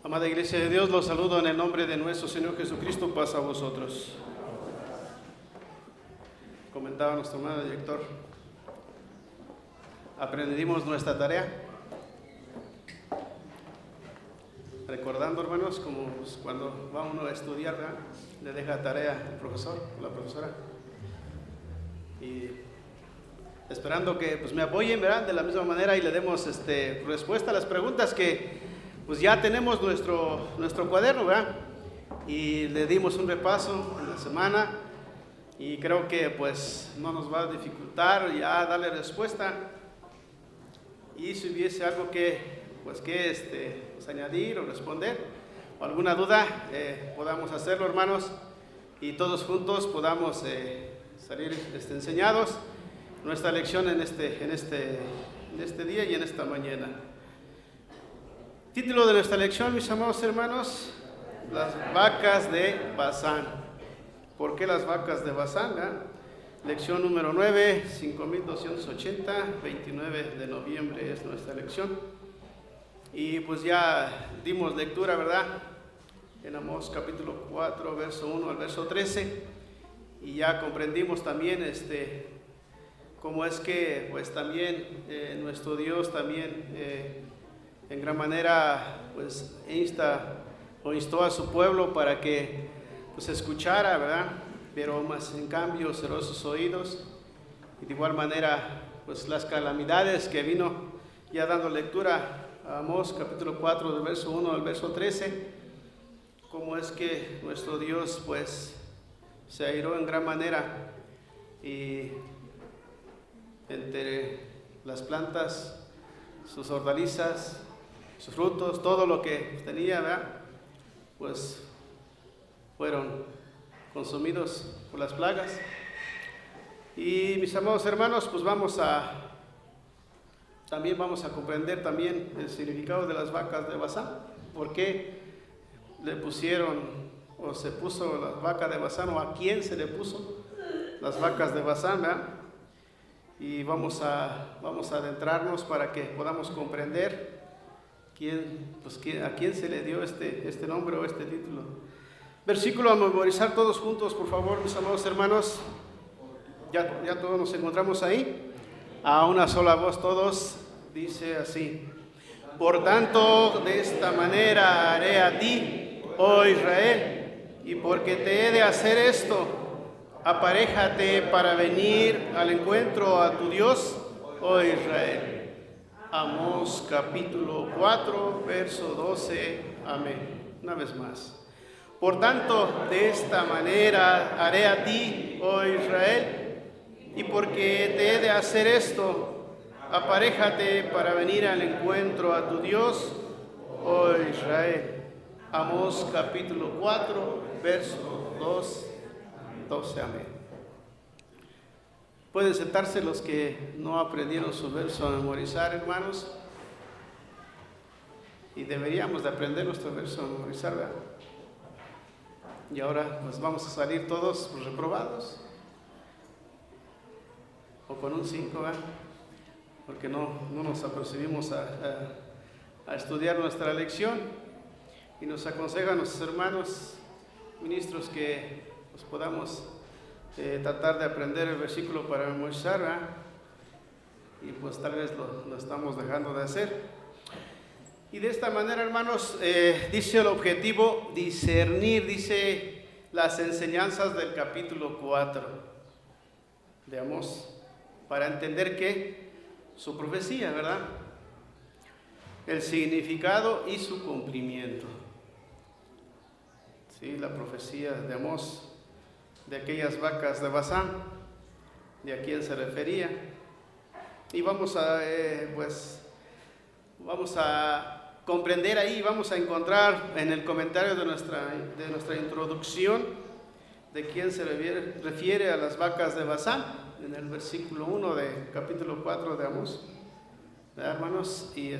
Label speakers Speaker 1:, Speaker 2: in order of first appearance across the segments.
Speaker 1: Amada Iglesia de Dios, los saludo en el nombre de nuestro Señor Jesucristo, paz a vosotros. Comentaba nuestro hermano director, aprendimos nuestra tarea, recordando, hermanos, como cuando va uno a estudiar, ¿verdad? Le deja tarea al profesor o la profesora, y esperando que me apoyen, ¿verdad? De la misma manera y le demos respuesta a las preguntas que ya tenemos nuestro cuaderno, ¿verdad? Y le dimos un repaso en la semana y creo que no nos va a dificultar ya darle respuesta. Y si hubiese algo que añadir o responder o alguna duda, podamos hacerlo, hermanos, y todos juntos podamos salir enseñados nuestra lección en este día y en esta mañana. Título de nuestra lección, mis amados hermanos: las vacas de Basán. ¿Por qué las vacas de Basán? Lección número 9, 5280, 29 de noviembre es nuestra lección. Y ya dimos lectura, ¿verdad? En Amós capítulo 4, verso 1 al verso 13. Y ya comprendimos también cómo es que también nuestro Dios también en gran manera instó a su pueblo para que escuchara, ¿verdad? Pero más en cambio cerró sus oídos. Y de igual manera las calamidades que vino, ya dando lectura a Amós capítulo 4 del verso 1 al verso 13, cómo es que nuestro Dios se airó en gran manera, y entre las plantas, sus hortalizas, sus frutos, todo lo que tenía, ¿verdad? Fueron consumidos por las plagas. Y mis amados hermanos, vamos a comprender también el significado de las vacas de Basán. ¿Por qué le pusieron o se puso las vacas de Basán, o a quién se le puso las vacas de Basán, ¿verdad? Y vamos a adentrarnos para que podamos comprender a quién se le dio este nombre o este título. Versículo a memorizar todos juntos, por favor, mis amados hermanos. Ya todos nos encontramos ahí. A una sola voz todos. Dice así: por tanto, de esta manera haré a ti, oh Israel, y porque te he de hacer esto, aparéjate para venir al encuentro a tu Dios, oh Israel. Amós capítulo 4, verso 12. Amén. Una vez más. Por tanto, de esta manera haré a ti, oh Israel, y porque te he de hacer esto, aparéjate para venir al encuentro a tu Dios, oh Israel. Amós capítulo 4, verso 12. Amén. Pueden sentarse los que no aprendieron su verso a memorizar, hermanos. Y deberíamos de aprender nuestro verso a memorizar, ¿verdad? Y ahora vamos a salir todos reprobados, o con un 5, ¿verdad? Porque no nos apercibimos a estudiar nuestra lección. Y nos aconsejan nuestros hermanos ministros que podamos tratar de aprender el versículo para memorizar, ¿verdad? Y tal vez lo estamos dejando de hacer. Y de esta manera, hermanos, dice el objetivo: discernir, dice, las enseñanzas del capítulo 4 de Amós, para entender que su profecía, ¿verdad? El significado y su cumplimiento. Sí, la profecía de Amós, de aquellas vacas de Basán, de a quién se refería. Y vamos a comprender ahí, vamos a encontrar en el comentario de nuestra introducción de quién se refiere a las vacas de Basán, en el versículo 1 de capítulo 4 de Amós, ¿verdad, hermanos? Y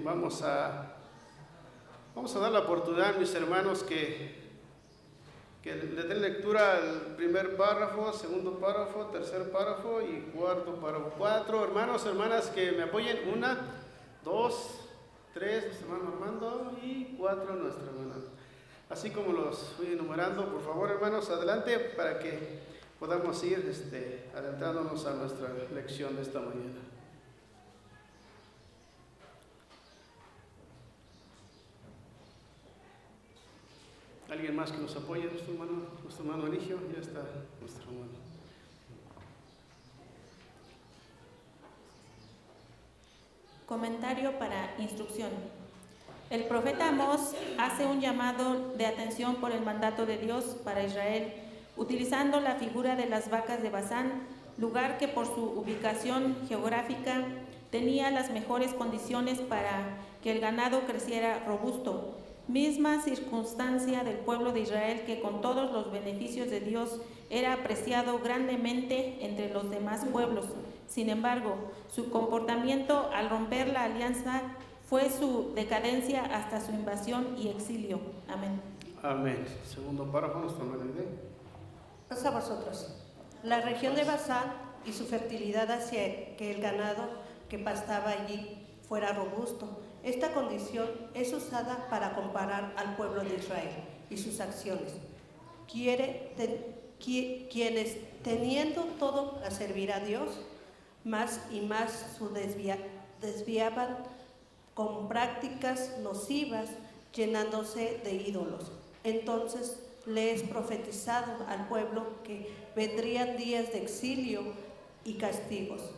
Speaker 1: vamos a dar la oportunidad, mis hermanos, que le den lectura al primer párrafo, segundo párrafo, tercer párrafo y cuarto párrafo. 4 hermanos, hermanas, que me apoyen. 1, 2, 3, nuestro hermano Armando, y 4, nuestra hermana. Así como los fui enumerando, por favor, hermanos, adelante para que podamos ir adentrándonos a nuestra lección de esta mañana. ¿Alguien más que nos apoye? Nuestro hermano Eligio, ya está nuestro hermano.
Speaker 2: Comentario para instrucción. El profeta Amós hace un llamado de atención por el mandato de Dios para Israel, utilizando la figura de las vacas de Basán, lugar que por su ubicación geográfica tenía las mejores condiciones para que el ganado creciera robusto. Misma circunstancia del pueblo de Israel que con todos los beneficios de Dios era apreciado grandemente entre los demás pueblos. Sin embargo, su comportamiento al romper la alianza fue su decadencia hasta su invasión y exilio. Amén.
Speaker 1: Amén. Segundo párrafo, nuestra hermana Aide.
Speaker 3: Pasa a vosotros. La región de Basán y su fertilidad hacía que el ganado que pastaba allí fuera robusto. Esta condición es usada para comparar al pueblo de Israel y sus acciones. Quienes teniendo todo a servir a Dios, más y más desviaban con prácticas nocivas, llenándose de ídolos. Entonces le es profetizado al pueblo que vendrían días de exilio y castigos,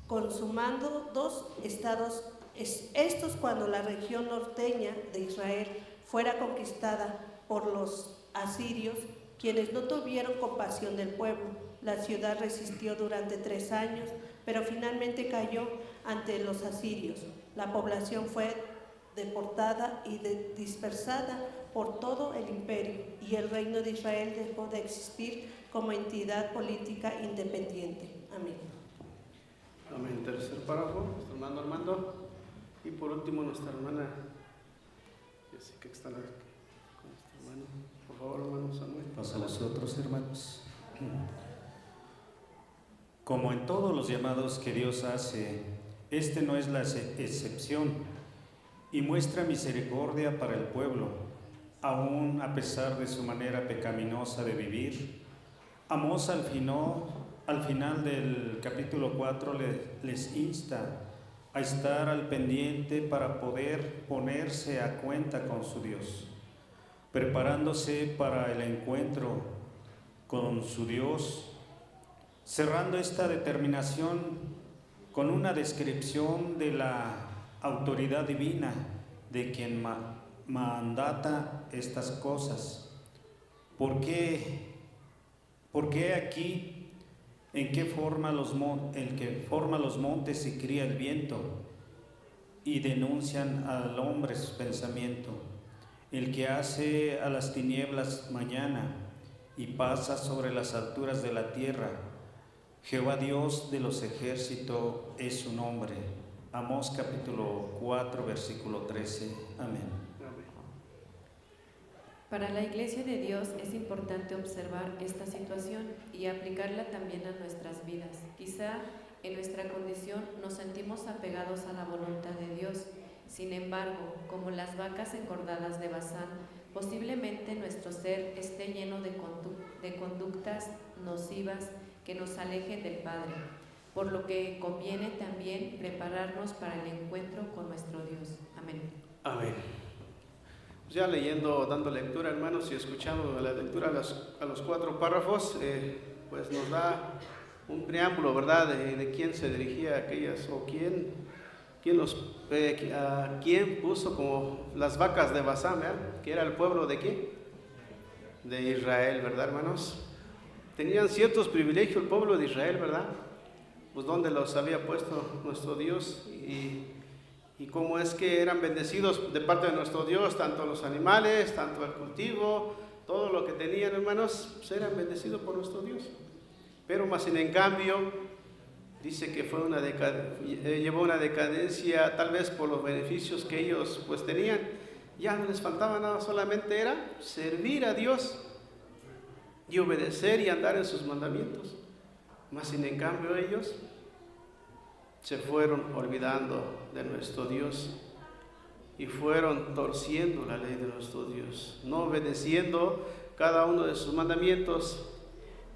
Speaker 3: consumando 2 estados. Estos cuando la región norteña de Israel fuera conquistada por los asirios, quienes no tuvieron compasión del pueblo. La ciudad resistió durante 3 años, pero finalmente cayó ante los asirios. La población fue deportada y dispersada por todo el imperio, y el reino de Israel dejó de existir como entidad política independiente. Amén.
Speaker 1: Amén. Tercer párrafo, nuestro hermano Armando. Y por último, nuestra hermana Jessica, que está con nuestro hermano. Por favor, hermano Samuel.
Speaker 4: Pasa a los otros hermanos. Como en todos los llamados que Dios hace, este no es la excepción, y muestra misericordia para el pueblo, aún a pesar de su manera pecaminosa de vivir. Amós al final del capítulo 4 les insta a estar al pendiente para poder ponerse a cuenta con su Dios, preparándose para el encuentro con su Dios, cerrando esta determinación con una descripción de la autoridad divina de quien mandata estas cosas. ¿Por qué aquí? ¿En qué forma el que forma los montes y cría el viento? Y denuncian al hombre su pensamiento. El que hace a las tinieblas mañana y pasa sobre las alturas de la tierra. Jehová Dios de los ejércitos es su nombre. Amós capítulo 4, versículo 13. Amén.
Speaker 5: Para la Iglesia de Dios es importante observar esta situación y aplicarla también a nuestras vidas. Quizá en nuestra condición nos sentimos apegados a la voluntad de Dios. Sin embargo, como las vacas engordadas de Basán, posiblemente nuestro ser esté lleno de conductas nocivas que nos alejen del Padre, por lo que conviene también prepararnos para el encuentro con nuestro Dios. Amén.
Speaker 1: Amén. Ya leyendo, dando lectura, hermanos, y escuchando la lectura a los 4 párrafos, pues nos da un preámbulo, ¿verdad?, de quién se dirigía a aquellas, o quién puso como las vacas de Basán, ¿verdad?, que era el pueblo de ¿qué? De Israel, ¿verdad, hermanos? Tenían ciertos privilegios el pueblo de Israel, ¿verdad? Pues donde los había puesto nuestro Dios, y cómo es que eran bendecidos de parte de nuestro Dios, tanto los animales, tanto el cultivo, todo lo que tenían, hermanos, pues eran bendecidos por nuestro Dios. Pero más sin en cambio, dice que llevó una decadencia, tal vez por los beneficios que ellos pues tenían. Ya no les faltaba nada, solamente era servir a Dios y obedecer y andar en sus mandamientos. Más sin en cambio ellos se fueron olvidando de nuestro Dios y fueron torciendo la ley de nuestro Dios, no obedeciendo cada uno de sus mandamientos.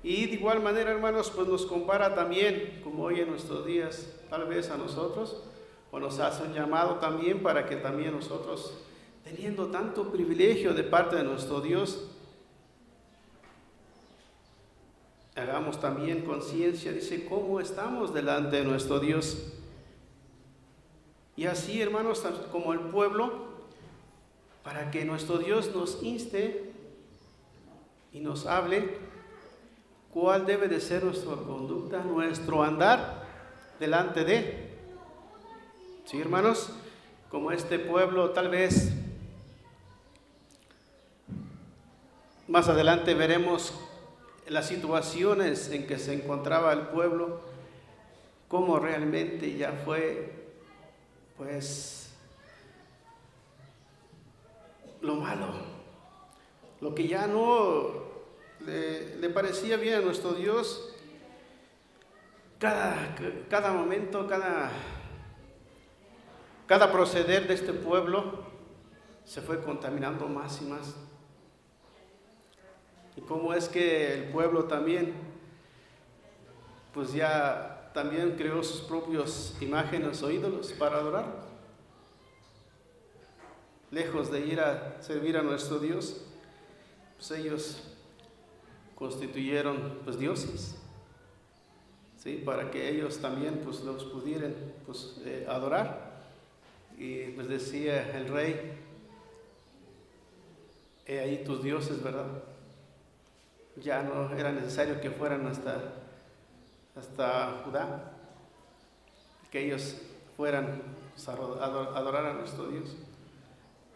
Speaker 1: Y de igual manera, hermanos, pues nos compara también, como hoy en nuestros días, tal vez a nosotros, o nos hace un llamado también para que también nosotros, teniendo tanto privilegio de parte de nuestro Dios, hagamos también conciencia, dice, cómo estamos delante de nuestro Dios. Y así, hermanos, como el pueblo, para que nuestro Dios nos inste y nos hable cuál debe de ser nuestra conducta, nuestro andar delante de Él. Sí, hermanos, como este pueblo, tal vez más adelante veremos las situaciones en que se encontraba el pueblo, cómo realmente ya fue, pues, lo malo, lo que ya no le parecía bien a nuestro Dios. Cada momento, cada proceder de este pueblo se fue contaminando más y más. Y cómo es que el pueblo también, pues ya también creó sus propios imágenes o ídolos para adorar. Lejos de ir a servir a nuestro Dios, pues ellos constituyeron pues dioses, ¿sí? Para que ellos también pues los pudieran pues adorar. Y pues decía el rey, he ahí tus dioses, ¿verdad? Ya no era necesario que fueran hasta Judá, que ellos fueran pues, a adorar a nuestro Dios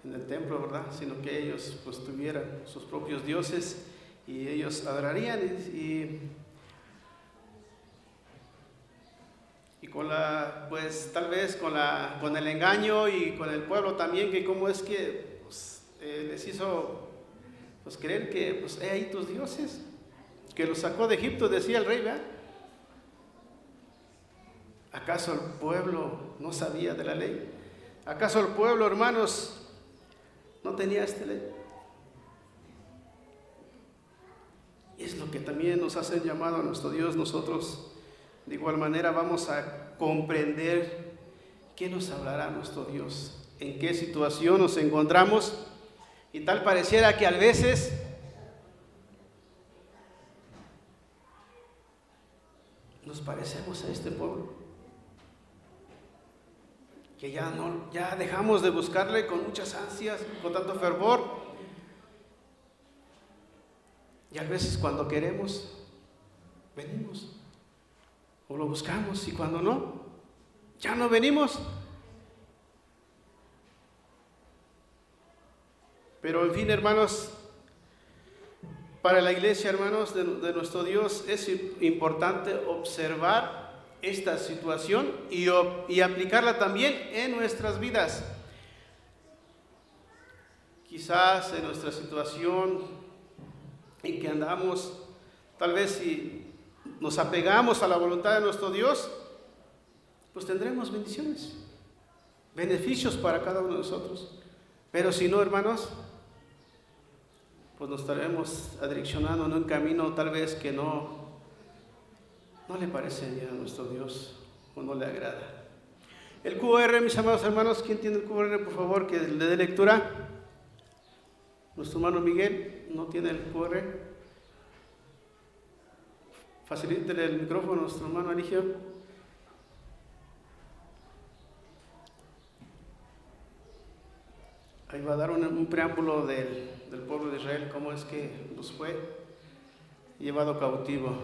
Speaker 1: en el templo, ¿verdad? Sino que ellos pues tuvieran sus propios dioses y ellos adorarían y con pues tal vez con el engaño y con el pueblo también, que cómo es que pues, les hizo pues creer que pues ahí tus dioses, que los sacó de Egipto, decía el rey, ¿verdad? ¿Acaso el pueblo no sabía de la ley? ¿Acaso el pueblo, hermanos, no tenía esta ley? Y es lo que también nos hace llamado a nuestro Dios. Nosotros de igual manera vamos a comprender qué nos hablará nuestro Dios, en qué situación nos encontramos. Y tal pareciera que a veces nos parecemos a este pueblo, que ya dejamos de buscarle con muchas ansias, con tanto fervor, y a veces cuando queremos venimos o lo buscamos, y cuando no, ya no venimos. Pero en fin, hermanos, para la iglesia, hermanos, de nuestro Dios, es importante observar esta situación y aplicarla también en nuestras vidas. Quizás en nuestra situación en que andamos, tal vez si nos apegamos a la voluntad de nuestro Dios, pues tendremos bendiciones, beneficios para cada uno de nosotros. Pero si no, hermanos, pues nos estaremos adireccionando en un camino tal vez que no le parece bien a nuestro Dios o no le agrada. El QR, mis amados hermanos, ¿quién tiene el QR? Por favor, que le dé lectura. Nuestro hermano Miguel no tiene el QR. Facilítele el micrófono a nuestro hermano Eligio. Ahí va a dar un preámbulo del pueblo de Israel, cómo es que los fue llevado cautivo.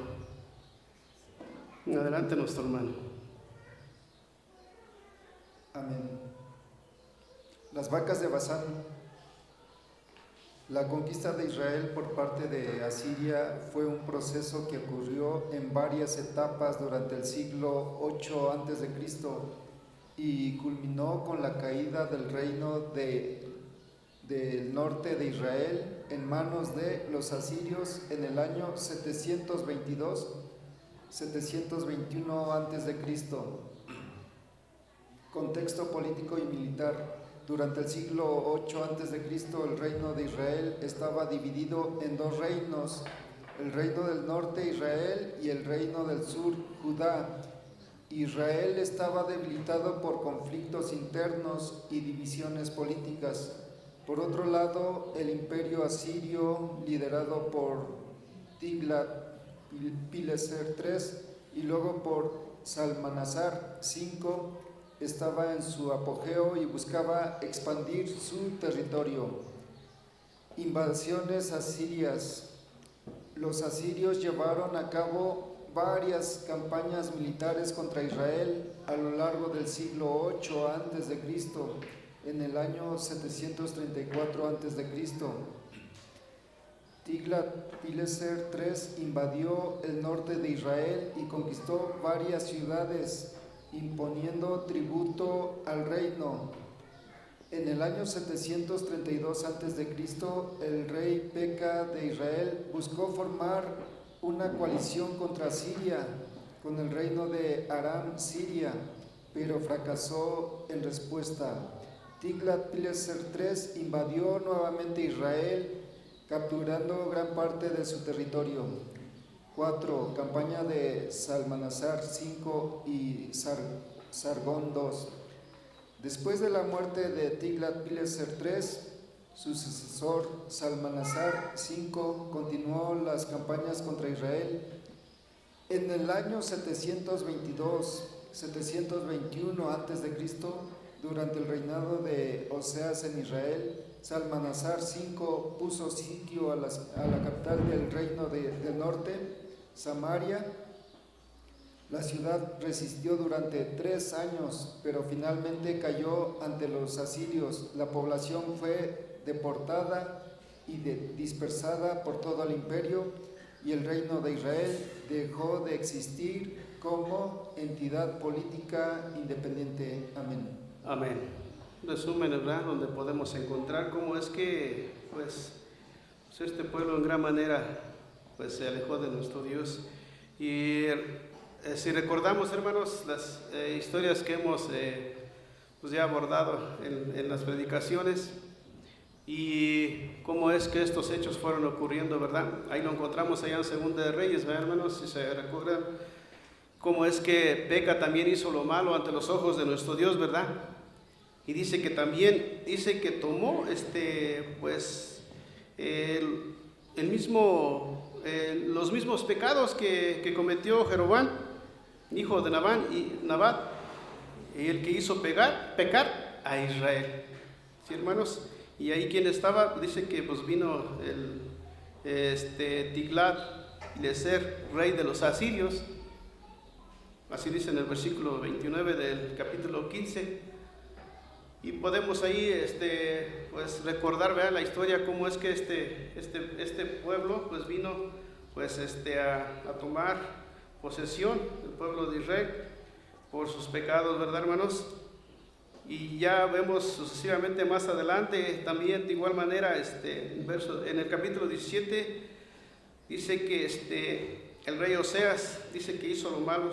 Speaker 1: Adelante, nuestro hermano.
Speaker 6: Amén. Las vacas de Basán. La conquista de Israel por parte de Asiria fue un proceso que ocurrió en varias etapas durante el siglo VIII a.C. y culminó con la caída del reino del norte de Israel en manos de los asirios en el año 721 a.C. Contexto político y militar. Durante el siglo 8 a.C., el reino de Israel estaba dividido en dos reinos, el reino del norte, Israel, y el reino del sur, Judá. Israel estaba debilitado por conflictos internos y divisiones políticas. Por otro lado, el imperio asirio, liderado por Tiglat-Pileser III y luego por Salmanasar V, estaba en su apogeo y buscaba expandir su territorio. Invasiones asirias. Los asirios llevaron a cabo varias campañas militares contra Israel a lo largo del siglo 8 a.C. En el año 734 a.C., Tiglat-Pileser III invadió el norte de Israel y conquistó varias ciudades, imponiendo tributo al reino. En el año 732 a.C., el rey Peca de Israel buscó formar una coalición contra Siria con el reino de Aram Siria, pero fracasó en respuesta. Tiglat-Pileser III invadió nuevamente Israel, capturando gran parte de su territorio. 4. Campaña de Salmanasar V y Sargón II. Después de la muerte de Tiglat-Pileser III, su sucesor Salmanasar V continuó las campañas contra Israel. En el año 721 a.C., durante el reinado de Oseas en Israel, Salmanasar V puso sitio a la capital del reino del norte, Samaria. La ciudad resistió durante 3 años, pero finalmente cayó ante los asirios. La población fue deportada y dispersada por todo el imperio, y el reino de Israel dejó de existir como entidad política independiente. Amén.
Speaker 1: Amén. Resumen, ¿verdad? Donde podemos encontrar cómo es que pues este pueblo en gran manera pues se alejó de nuestro Dios. Y si recordamos, hermanos, las historias que hemos pues ya abordado en las predicaciones, y cómo es que estos hechos fueron ocurriendo, ¿verdad? Ahí lo encontramos allá en Segunda de Reyes, ¿verdad, hermanos? Si se recuerdan, cómo es que Peca también hizo lo malo ante los ojos de nuestro Dios, ¿verdad? Y dice que también, tomó los mismos pecados que cometió Jeroboam, hijo de Nabat, y el que hizo pecar a Israel. ¿Sí, hermanos? Y ahí quien estaba, dice que pues vino Tiglat-Pileser, rey de los asirios, así dice en el versículo 29 del capítulo 15. Y podemos ahí pues recordar, ¿verdad?, la historia, cómo es que este pueblo pues vino pues a tomar posesión, el pueblo de Israel, por sus pecados, ¿verdad, hermanos? Y ya vemos sucesivamente más adelante también de igual manera, en el capítulo 17 dice que el rey Oseas dice que hizo lo malo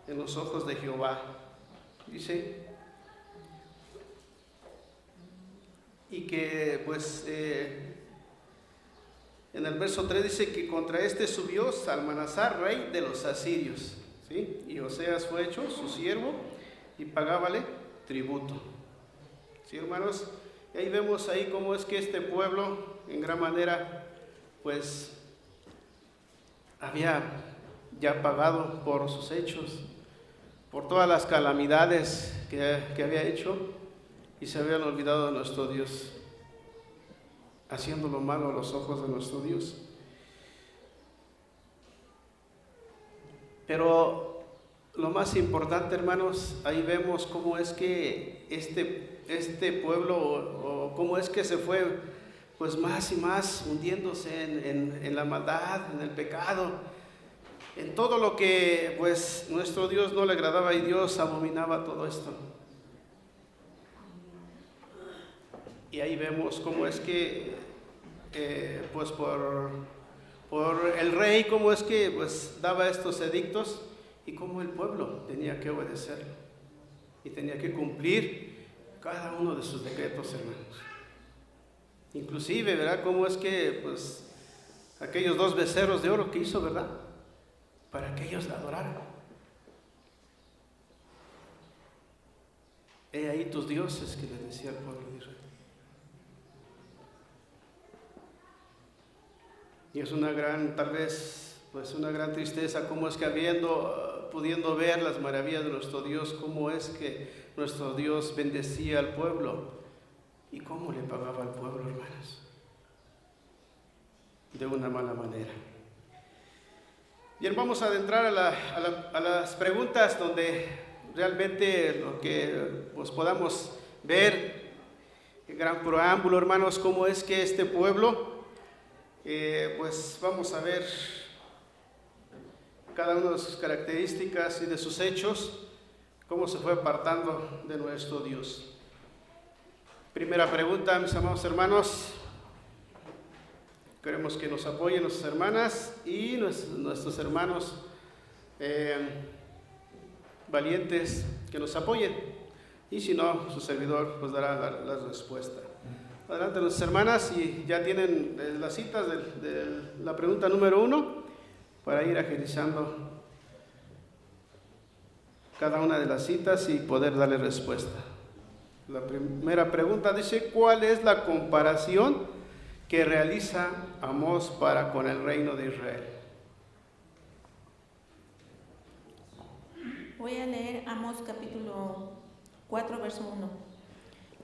Speaker 1: en los ojos de Jehová, dice, y que pues en el verso 3 dice que contra subió Salmanasar, rey de los asirios, ¿sí? Y Oseas fue hecho su siervo y pagábale tributo. ¿Sí, hermanos? Y ahí vemos ahí cómo es que este pueblo en gran manera pues había ya pagado por sus hechos, por todas las calamidades que había hecho, y se habían olvidado de nuestro Dios, haciendo lo malo a los ojos de nuestro Dios. Pero lo más importante, hermanos, ahí vemos cómo es que este pueblo, o cómo es que se fue pues más y más hundiéndose en la maldad, en el pecado, en todo lo que pues nuestro Dios no le agradaba, y Dios abominaba todo esto. Y ahí vemos cómo es que pues por el rey, cómo es que pues daba estos edictos, y cómo el pueblo tenía que obedecer y tenía que cumplir cada uno de sus decretos, hermanos. Inclusive, ¿verdad? Cómo es que, pues, aquellos 2 becerros de oro que hizo, ¿verdad? Para que ellos la adoraran. He ahí tus dioses, que le decía al pueblo de Israel. Y es una gran, tal vez, pues una gran tristeza, cómo es que pudiendo ver las maravillas de nuestro Dios, cómo es que nuestro Dios bendecía al pueblo y cómo le pagaba al pueblo, hermanos, de una mala manera. Bien, vamos a adentrar a las preguntas donde realmente lo que pues, podamos ver, el gran preámbulo, hermanos, cómo es que este pueblo, pues vamos a ver cada una de sus características y de sus hechos, cómo se fue apartando de nuestro Dios. Primera pregunta, mis amados hermanos. Queremos que nos apoyen nuestras hermanas y nuestros hermanos valientes que nos apoyen. Y si no, su servidor pues dará la respuesta. Adelante nuestras hermanas, y ya tienen las citas de la pregunta número 1 para ir agilizando cada una de las citas y poder darle respuesta. La primera pregunta dice: ¿cuál es la comparación que realiza Amós para con el reino de Israel?
Speaker 2: Voy a leer Amós capítulo 4, verso 1.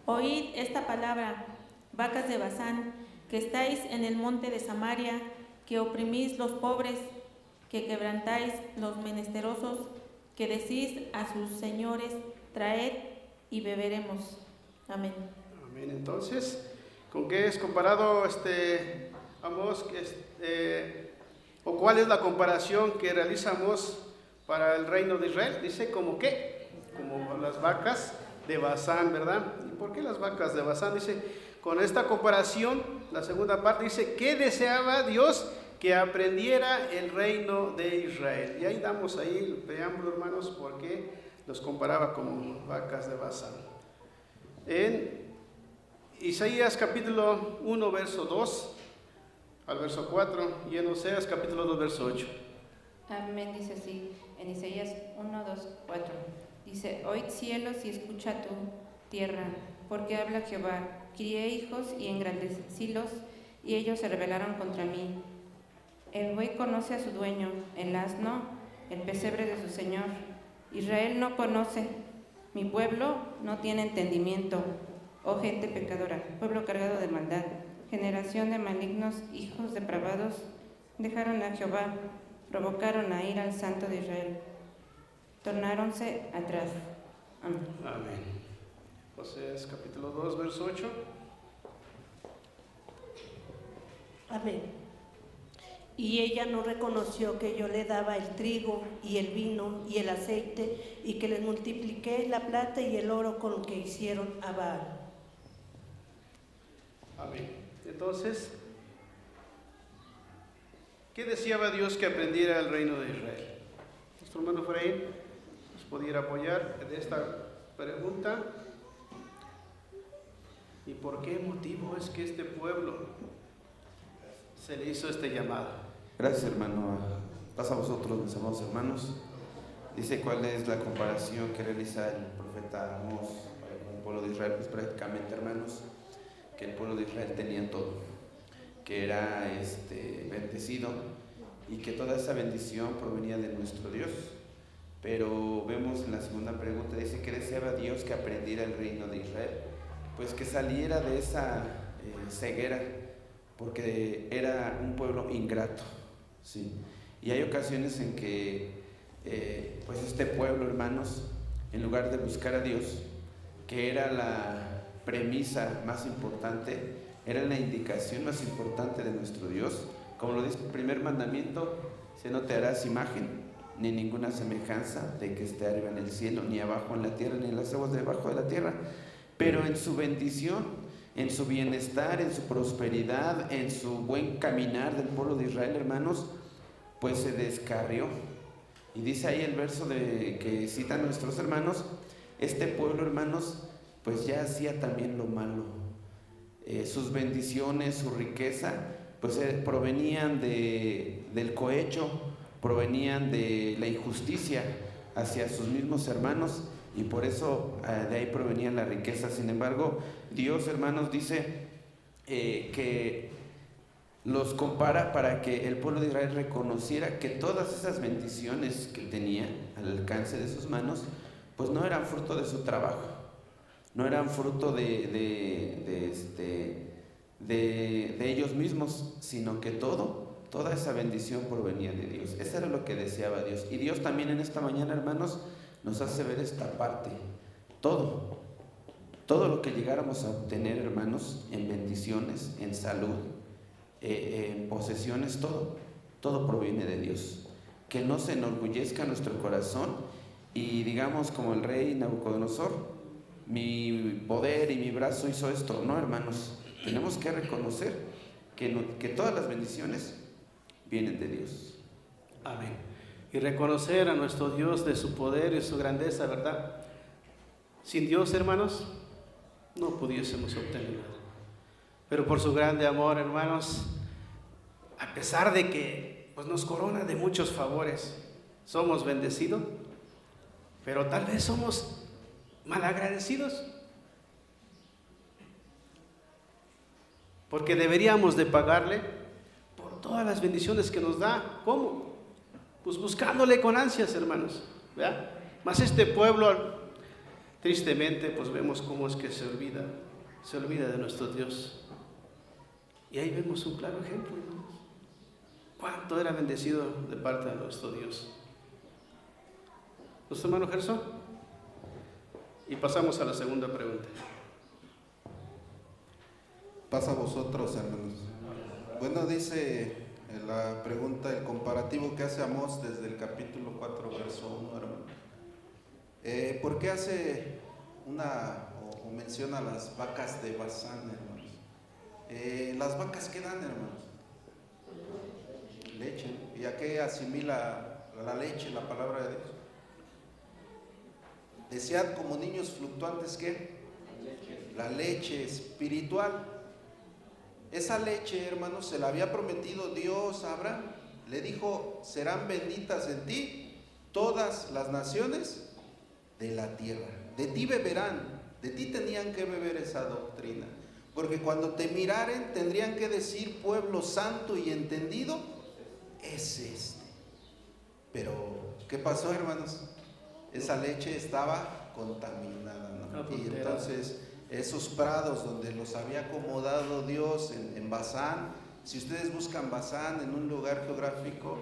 Speaker 2: Oíd esta palabra, vacas de Basán, que estáis en el monte de Samaria, que oprimís los pobres, que quebrantáis los menesterosos, que decís a sus señores: traed y beberemos. Amén.
Speaker 1: Amén. Entonces, ¿con qué es comparado Amós? ¿O cuál es la comparación que realiza Amós para el reino de Israel? Dice, ¿como qué? Como las vacas de Basán, ¿verdad? ¿Y por qué las vacas de Basán? Dice, con esta comparación, la segunda parte dice, ¿qué deseaba Dios que aprendiera el reino de Israel? Y ahí damos ahí el preámbulo, hermanos, porque los comparaba con vacas de Basán. En Isaías capítulo 1, verso 2 al verso 4, y en Oseas capítulo 2, verso 8.
Speaker 5: Amén, dice así, en Isaías 1, 2, 4. Dice, oíd cielos y escucha tu tierra, porque habla Jehová, crié hijos y engrandecílos, y ellos se rebelaron contra mí. El buey conoce a su dueño, el asno, el pesebre de su señor. Israel no conoce, mi pueblo no tiene entendimiento. Oh gente pecadora, pueblo cargado de maldad, generación de malignos, hijos depravados, dejaron a Jehová, provocaron a ir al Santo de Israel, tornáronse atrás. Amén.
Speaker 1: Amén. Oseas capítulo 2, verso 8.
Speaker 3: Amén. Y ella no reconoció que yo le daba el trigo y el vino y el aceite, y que les multipliqué la plata y el oro con que hicieron a Baal.
Speaker 1: Amén. Entonces, ¿qué deseaba Dios que aprendiera el reino de Israel? Nuestro hermano Efraín nos pudiera apoyar de esta pregunta. ¿Y por qué motivo es que este pueblo se le hizo este llamado?
Speaker 7: Gracias, hermano. Pasa a vosotros, mis amados hermanos. Dice cuál es la comparación que realiza el profeta Amós con el pueblo de Israel. Pues prácticamente, hermanos, que el pueblo de Israel tenía todo, que era bendecido, y que toda esa bendición provenía de nuestro Dios. Pero vemos en la segunda pregunta, dice que deseaba Dios que aprendiera el reino de Israel, pues que saliera de esa ceguera, porque era un pueblo ingrato, ¿sí? Y hay ocasiones en que pues este pueblo, hermanos, en lugar de buscar a Dios, que era la premisa más importante, era la indicación más importante de nuestro Dios, como lo dice el primer mandamiento, si no te harás imagen ni ninguna semejanza de que esté arriba en el cielo, ni abajo en la tierra, ni en las aguas debajo de la tierra. Pero en su bendición, en su bienestar, en su prosperidad, en su buen caminar del pueblo de Israel, hermanos, pues se descarrió. Y dice ahí el verso que citan nuestros hermanos, este pueblo, hermanos, pues ya hacía también lo malo. Sus bendiciones, su riqueza, pues provenían del cohecho, provenían de la injusticia hacia sus mismos hermanos, y por eso de ahí provenía la riqueza. Sin embargo, Dios, hermanos, dice que los compara para que el pueblo de Israel reconociera que todas esas bendiciones que tenía al alcance de sus manos, pues no eran fruto de su trabajo, no eran fruto de ellos mismos, sino que toda esa bendición provenía de Dios. Eso era lo que deseaba Dios. Y Dios también en esta mañana, hermanos, nos hace ver esta parte. Todo lo que llegáramos a obtener, hermanos, en bendiciones, en salud, en posesiones, todo proviene de Dios. Que no se enorgullezca nuestro corazón y digamos como el rey Nabucodonosor: mi poder y mi brazo hizo esto. No, hermanos, tenemos que reconocer que todas las bendiciones vienen de Dios.
Speaker 1: Amén. Y reconocer a nuestro Dios de su poder y su grandeza, ¿verdad? Sin Dios, hermanos, no pudiésemos obtener nada. Pero por su grande amor, hermanos, a pesar de que pues, nos corona de muchos favores, somos bendecidos, pero tal vez somos malagradecidos, porque deberíamos de pagarle por todas las bendiciones que nos da. ¿Cómo? Pues buscándole con ansias, hermanos, ¿verdad? Mas este pueblo, tristemente, pues vemos cómo es que se olvida de nuestro Dios. Y ahí vemos un claro ejemplo, hermanos. Cuánto era bendecido de parte de nuestro Dios. Nuestro hermano Gerson. Y pasamos a la segunda pregunta.
Speaker 8: Pasa a vosotros, hermanos. Bueno, dice la pregunta, el comparativo que hace Amós desde el capítulo 4, verso 1, hermano. ¿Por qué hace o menciona las vacas de Basán, hermanos? Las vacas, ¿qué dan, hermanos? Leche. ¿Y a qué asimila la leche, la palabra de Dios? Desead como niños fluctuantes, ¿qué? La leche espiritual. Esa leche, hermanos, se la había prometido Dios a Abraham. Le dijo: serán benditas en ti todas las naciones de la tierra. De ti beberán. De ti tenían que beber esa doctrina. Porque cuando te miraren tendrían que decir: pueblo santo y entendido es este. Pero, ¿qué pasó, hermanos? Esa leche estaba contaminada, ¿no? Y entonces esos prados donde los había acomodado Dios en Basán, si ustedes buscan Basán en un lugar geográfico,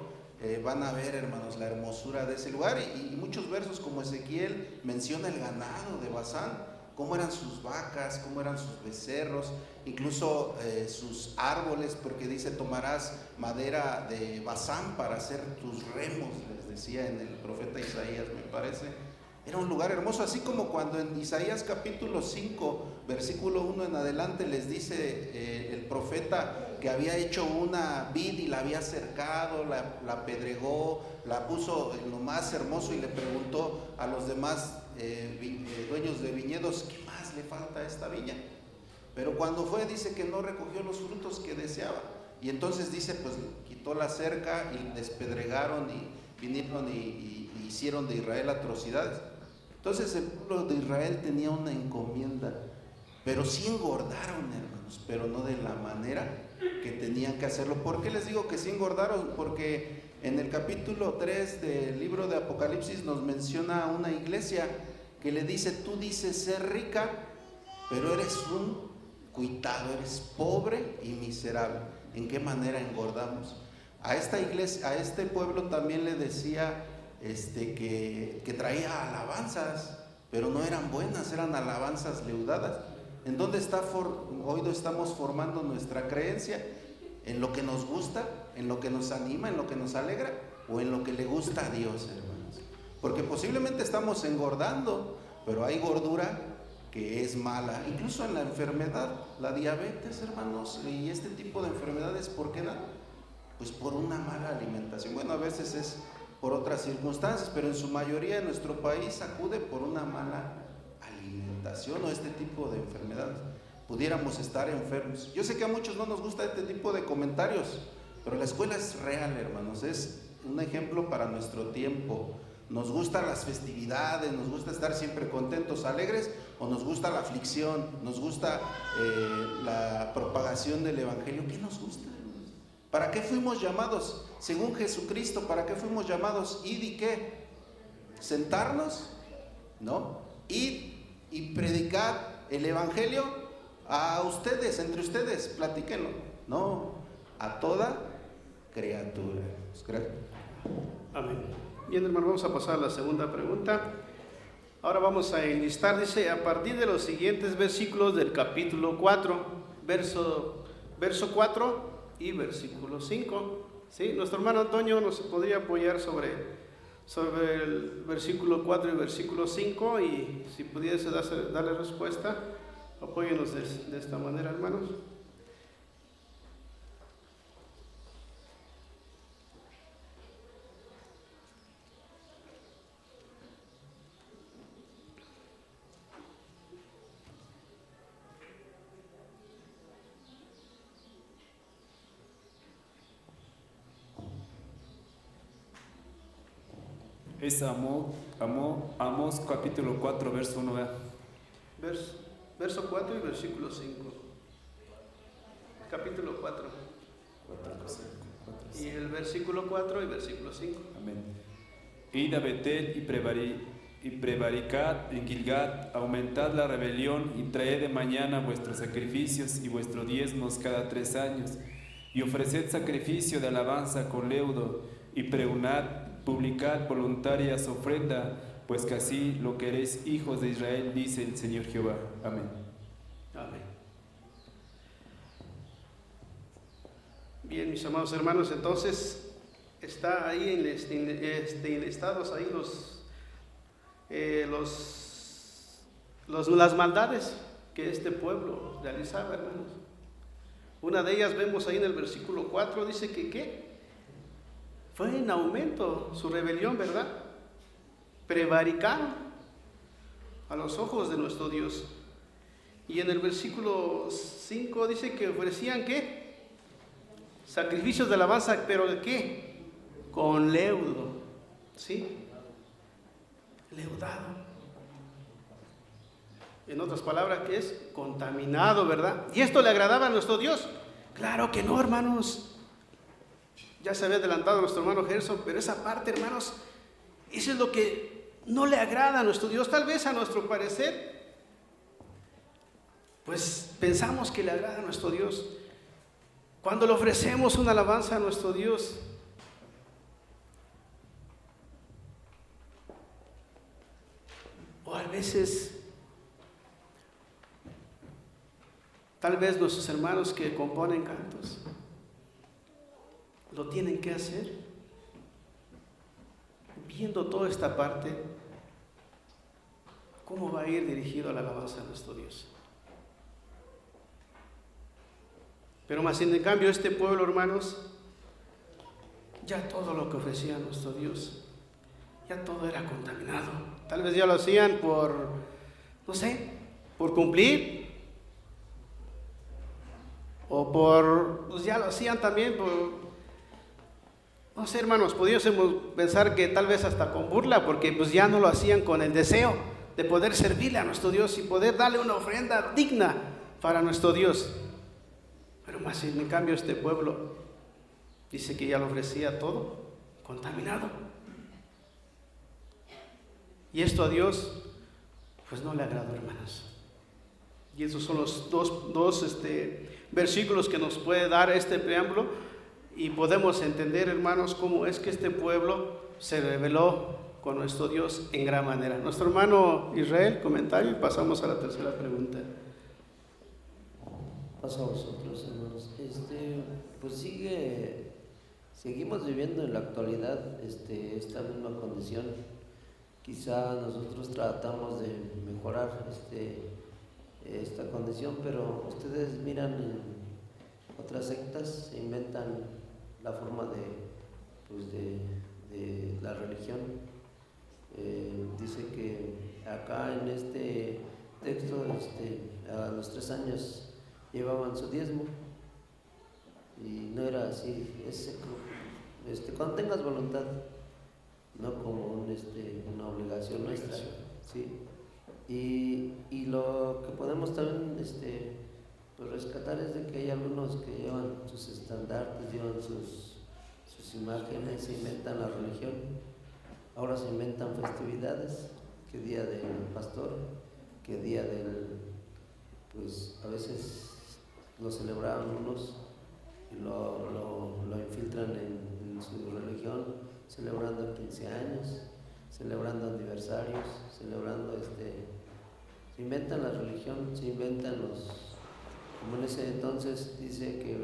Speaker 8: van a ver, hermanos, la hermosura de ese lugar, y muchos versos como Ezequiel menciona el ganado de Basán, cómo eran sus vacas, cómo eran sus becerros, incluso sus árboles, porque dice: tomarás madera de Basán para hacer tus remos, les decía en el profeta Isaías, me parece. Era un lugar hermoso, así como cuando en Isaías capítulo 5, versículo 1 en adelante les dice el profeta que había hecho una vid y la había cercado, la pedregó, la puso en lo más hermoso, y le preguntó a los demás dueños de viñedos: ¿qué más le falta a esta viña? Pero cuando fue, dice que no recogió los frutos que deseaba, y entonces dice, pues quitó la cerca y despedregaron y vinieron y hicieron de Israel atrocidades. Entonces el pueblo de Israel tenía una encomienda, pero sí engordaron, hermanos, pero no de la manera que tenían que hacerlo. ¿Por qué les digo que sí engordaron? Porque en el capítulo 3 del libro de Apocalipsis nos menciona a una iglesia que le dice: tú dices ser rica, pero eres un cuitado, eres pobre y miserable. ¿En qué manera engordamos? A esta iglesia, a este pueblo también le decía que traía alabanzas, pero no eran buenas, eran alabanzas leudadas. ¿En dónde hoy estamos formando nuestra creencia? ¿En lo que nos gusta? ¿En lo que nos anima? ¿En lo que nos alegra? ¿O en lo que le gusta a Dios, hermanos? Porque posiblemente estamos engordando, pero hay gordura que es mala. Incluso en la enfermedad, la diabetes, hermanos, y este tipo de enfermedades, ¿por qué dan? Pues por una mala alimentación. Bueno, a veces es por otras circunstancias, pero en su mayoría en nuestro país acude por una mala alimentación. alimentación o este tipo de enfermedades, pudiéramos estar enfermos. Yo sé que a muchos no nos gusta este tipo de comentarios, pero la escuela es real, hermanos, es un ejemplo para nuestro tiempo. Nos gustan las festividades, nos gusta estar siempre contentos, alegres, o nos gusta la aflicción, nos gusta la propagación del evangelio. ¿Qué nos gusta? ¿Para qué fuimos llamados? Según Jesucristo, ¿para qué fuimos llamados? ¿Id y qué? ¿Sentarnos? ¿No? Id y predicar el evangelio a ustedes, entre ustedes, platíquenlo. No, a toda criatura.
Speaker 1: Amén. Bien, hermano, vamos a pasar a la segunda pregunta. Ahora vamos a enlistar, dice, a partir de los siguientes versículos del capítulo 4, verso 4 y versículo 5. ¿Sí? Nuestro hermano Antonio nos podría apoyar sobre el versículo 4 y versículo 5, y si pudiese darle respuesta, apóyenos de esta manera, hermanos.
Speaker 9: Es Amós capítulo 4, verso 1.
Speaker 1: Verso 4 y versículo 5. Capítulo 4. Y el versículo 4 y versículo 5.
Speaker 9: Amén. Id a Betel y prevaricad en Gilgad, aumentad la rebelión y traed de mañana vuestros sacrificios y vuestros diezmos cada 3 años, y ofreced sacrificio de alabanza con leudo, y publicad voluntarias ofrenda, pues que así lo queréis, hijos de Israel, dice el Señor Jehová. Amén.
Speaker 1: Amén. Bien, mis amados hermanos, entonces está ahí enlistados ahí las maldades que este pueblo realizaba, hermanos. Una de ellas vemos ahí en el versículo 4, dice que ¿qué? Fue en aumento su rebelión, ¿verdad? Prevaricaron a los ojos de nuestro Dios. Y en el versículo 5 dice que ofrecían ¿qué? Sacrificios de alabanza, pero ¿de qué? Con leudo, ¿sí? Leudado. En otras palabras, ¿qué es? Contaminado, ¿verdad? ¿Y esto le agradaba a nuestro Dios? Claro que no, hermanos. Ya se había adelantado nuestro hermano Gerson, pero esa parte, hermanos, eso es lo que no le agrada a nuestro Dios. Tal vez a nuestro parecer, pues pensamos que le agrada a nuestro Dios. Cuando le ofrecemos una alabanza a nuestro Dios, o a veces, tal vez nuestros hermanos que componen cantos, lo tienen que hacer. Viendo toda esta parte, ¿cómo va a ir dirigido a la alabanza a nuestro Dios? Pero más en cambio este pueblo, hermanos, ya todo lo que ofrecía a nuestro Dios, ya todo era contaminado. Tal vez ya lo hacían por, no sé, por cumplir, o pues ya lo hacían también por, no sé, hermanos, pudiésemos pensar que tal vez hasta con burla, porque pues ya no lo hacían con el deseo de poder servirle a nuestro Dios y poder darle una ofrenda digna para nuestro Dios. Pero más en cambio este pueblo dice que ya lo ofrecía todo contaminado. Y esto a Dios pues no le agradó, hermanos. Y esos son los dos versículos que nos puede dar este preámbulo. Y podemos entender, hermanos, cómo es que este pueblo se rebeló con nuestro Dios en gran manera. Nuestro hermano Israel, comentario, y pasamos a la tercera pregunta.
Speaker 10: Paso a vosotros, hermanos. Pues seguimos viviendo en la actualidad esta misma condición. Quizá nosotros tratamos de mejorar esta condición, pero ustedes miran en otras sectas, se inventan la forma de la religión. Dice que acá en texto, a los 3 años llevaban su diezmo y no era así, es cuando tengas voluntad, no como una obligación nuestra, ¿sí? Y lo que podemos también pues rescatar es de que hay algunos que llevan sus estandartes, llevan sus imágenes, se inventan la religión. Ahora se inventan festividades, que día del pastor, que día pues a veces lo celebraban unos y lo infiltran en su religión, celebrando 15 años, celebrando aniversarios, celebrando se inventan la religión, se inventan como en ese entonces dice que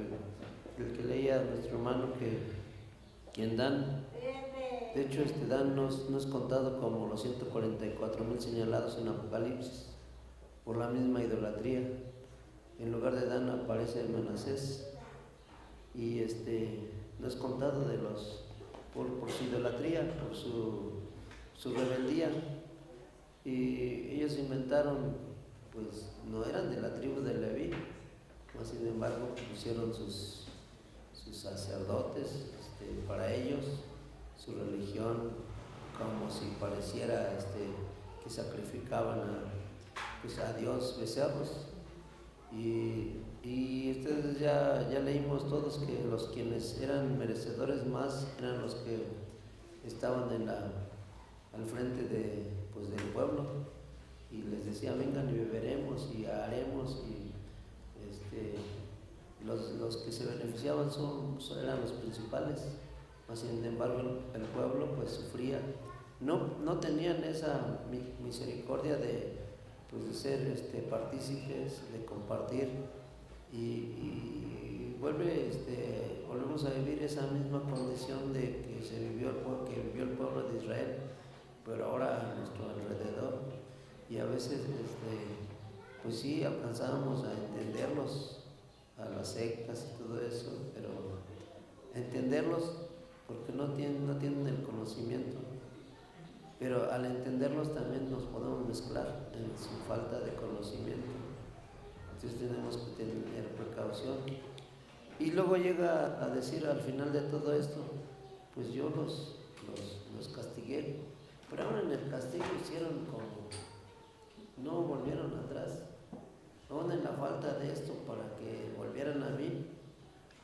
Speaker 10: el que leía a nuestro hermano que en Dan, de hecho Dan no es contado como los 144,000 señalados en Apocalipsis por la misma idolatría. En lugar de Dan aparece Manasés y no es contado por su idolatría, por su rebeldía, y ellos inventaron, pues no eran de la tribu de Leví, mas sin embargo pusieron sus sacerdotes para ellos, su religión, como si pareciera que sacrificaban a Dios becerros. Y ustedes ya leímos todos que los quienes eran merecedores más eran los que estaban al frente del pueblo, y les decía: vengan y beberemos y haremos, y los que se beneficiaban eran los principales, mas sin embargo el pueblo pues sufría, no tenían esa misericordia de ser partícipes, de compartir, y volvemos a vivir esa misma condición de que vivió el pueblo de Israel, pero ahora a nuestro alrededor. Y a veces pues sí alcanzábamos a entenderlos, a las sectas y todo eso, pero entenderlos porque no tienen el conocimiento, pero al entenderlos también nos podemos mezclar en su falta de conocimiento. Entonces tenemos que tener precaución. Y luego llega a decir al final de todo esto: pues yo los castigué, pero ahora en el castigo hicieron como no volvieron atrás, aún en la falta de esto para que volvieran a mí,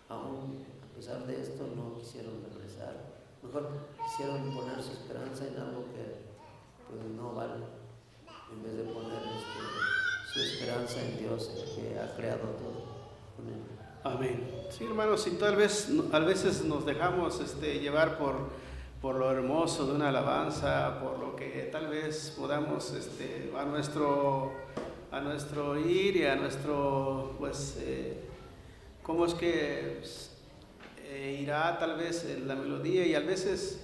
Speaker 10: aún a pesar de esto no quisieron regresar, mejor quisieron poner su esperanza en algo que pues no vale, en vez de poner su esperanza en Dios, el que ha creado todo.
Speaker 1: Amén. Sí, hermanos, y tal vez a veces nos dejamos llevar por lo hermoso de una alabanza, por lo que tal vez podamos a nuestro ir y a nuestro cómo es que irá tal vez la melodía, y a veces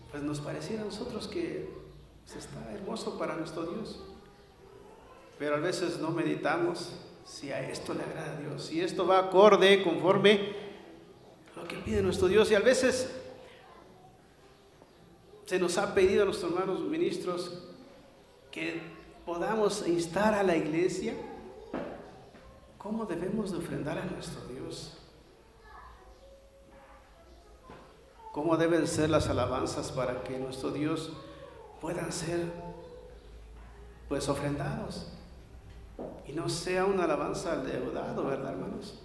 Speaker 1: pues nos pareciera a nosotros que está hermoso para nuestro Dios, pero a veces no meditamos si a esto le agrada a Dios, si esto va acorde, conforme a lo que pide nuestro Dios. Y a veces se nos ha pedido a nuestros hermanos ministros que podamos instar a la iglesia cómo debemos de ofrendar a nuestro Dios, cómo deben ser las alabanzas para que nuestro Dios puedan ser pues ofrendados y no sea una alabanza leudado, ¿verdad, hermanos?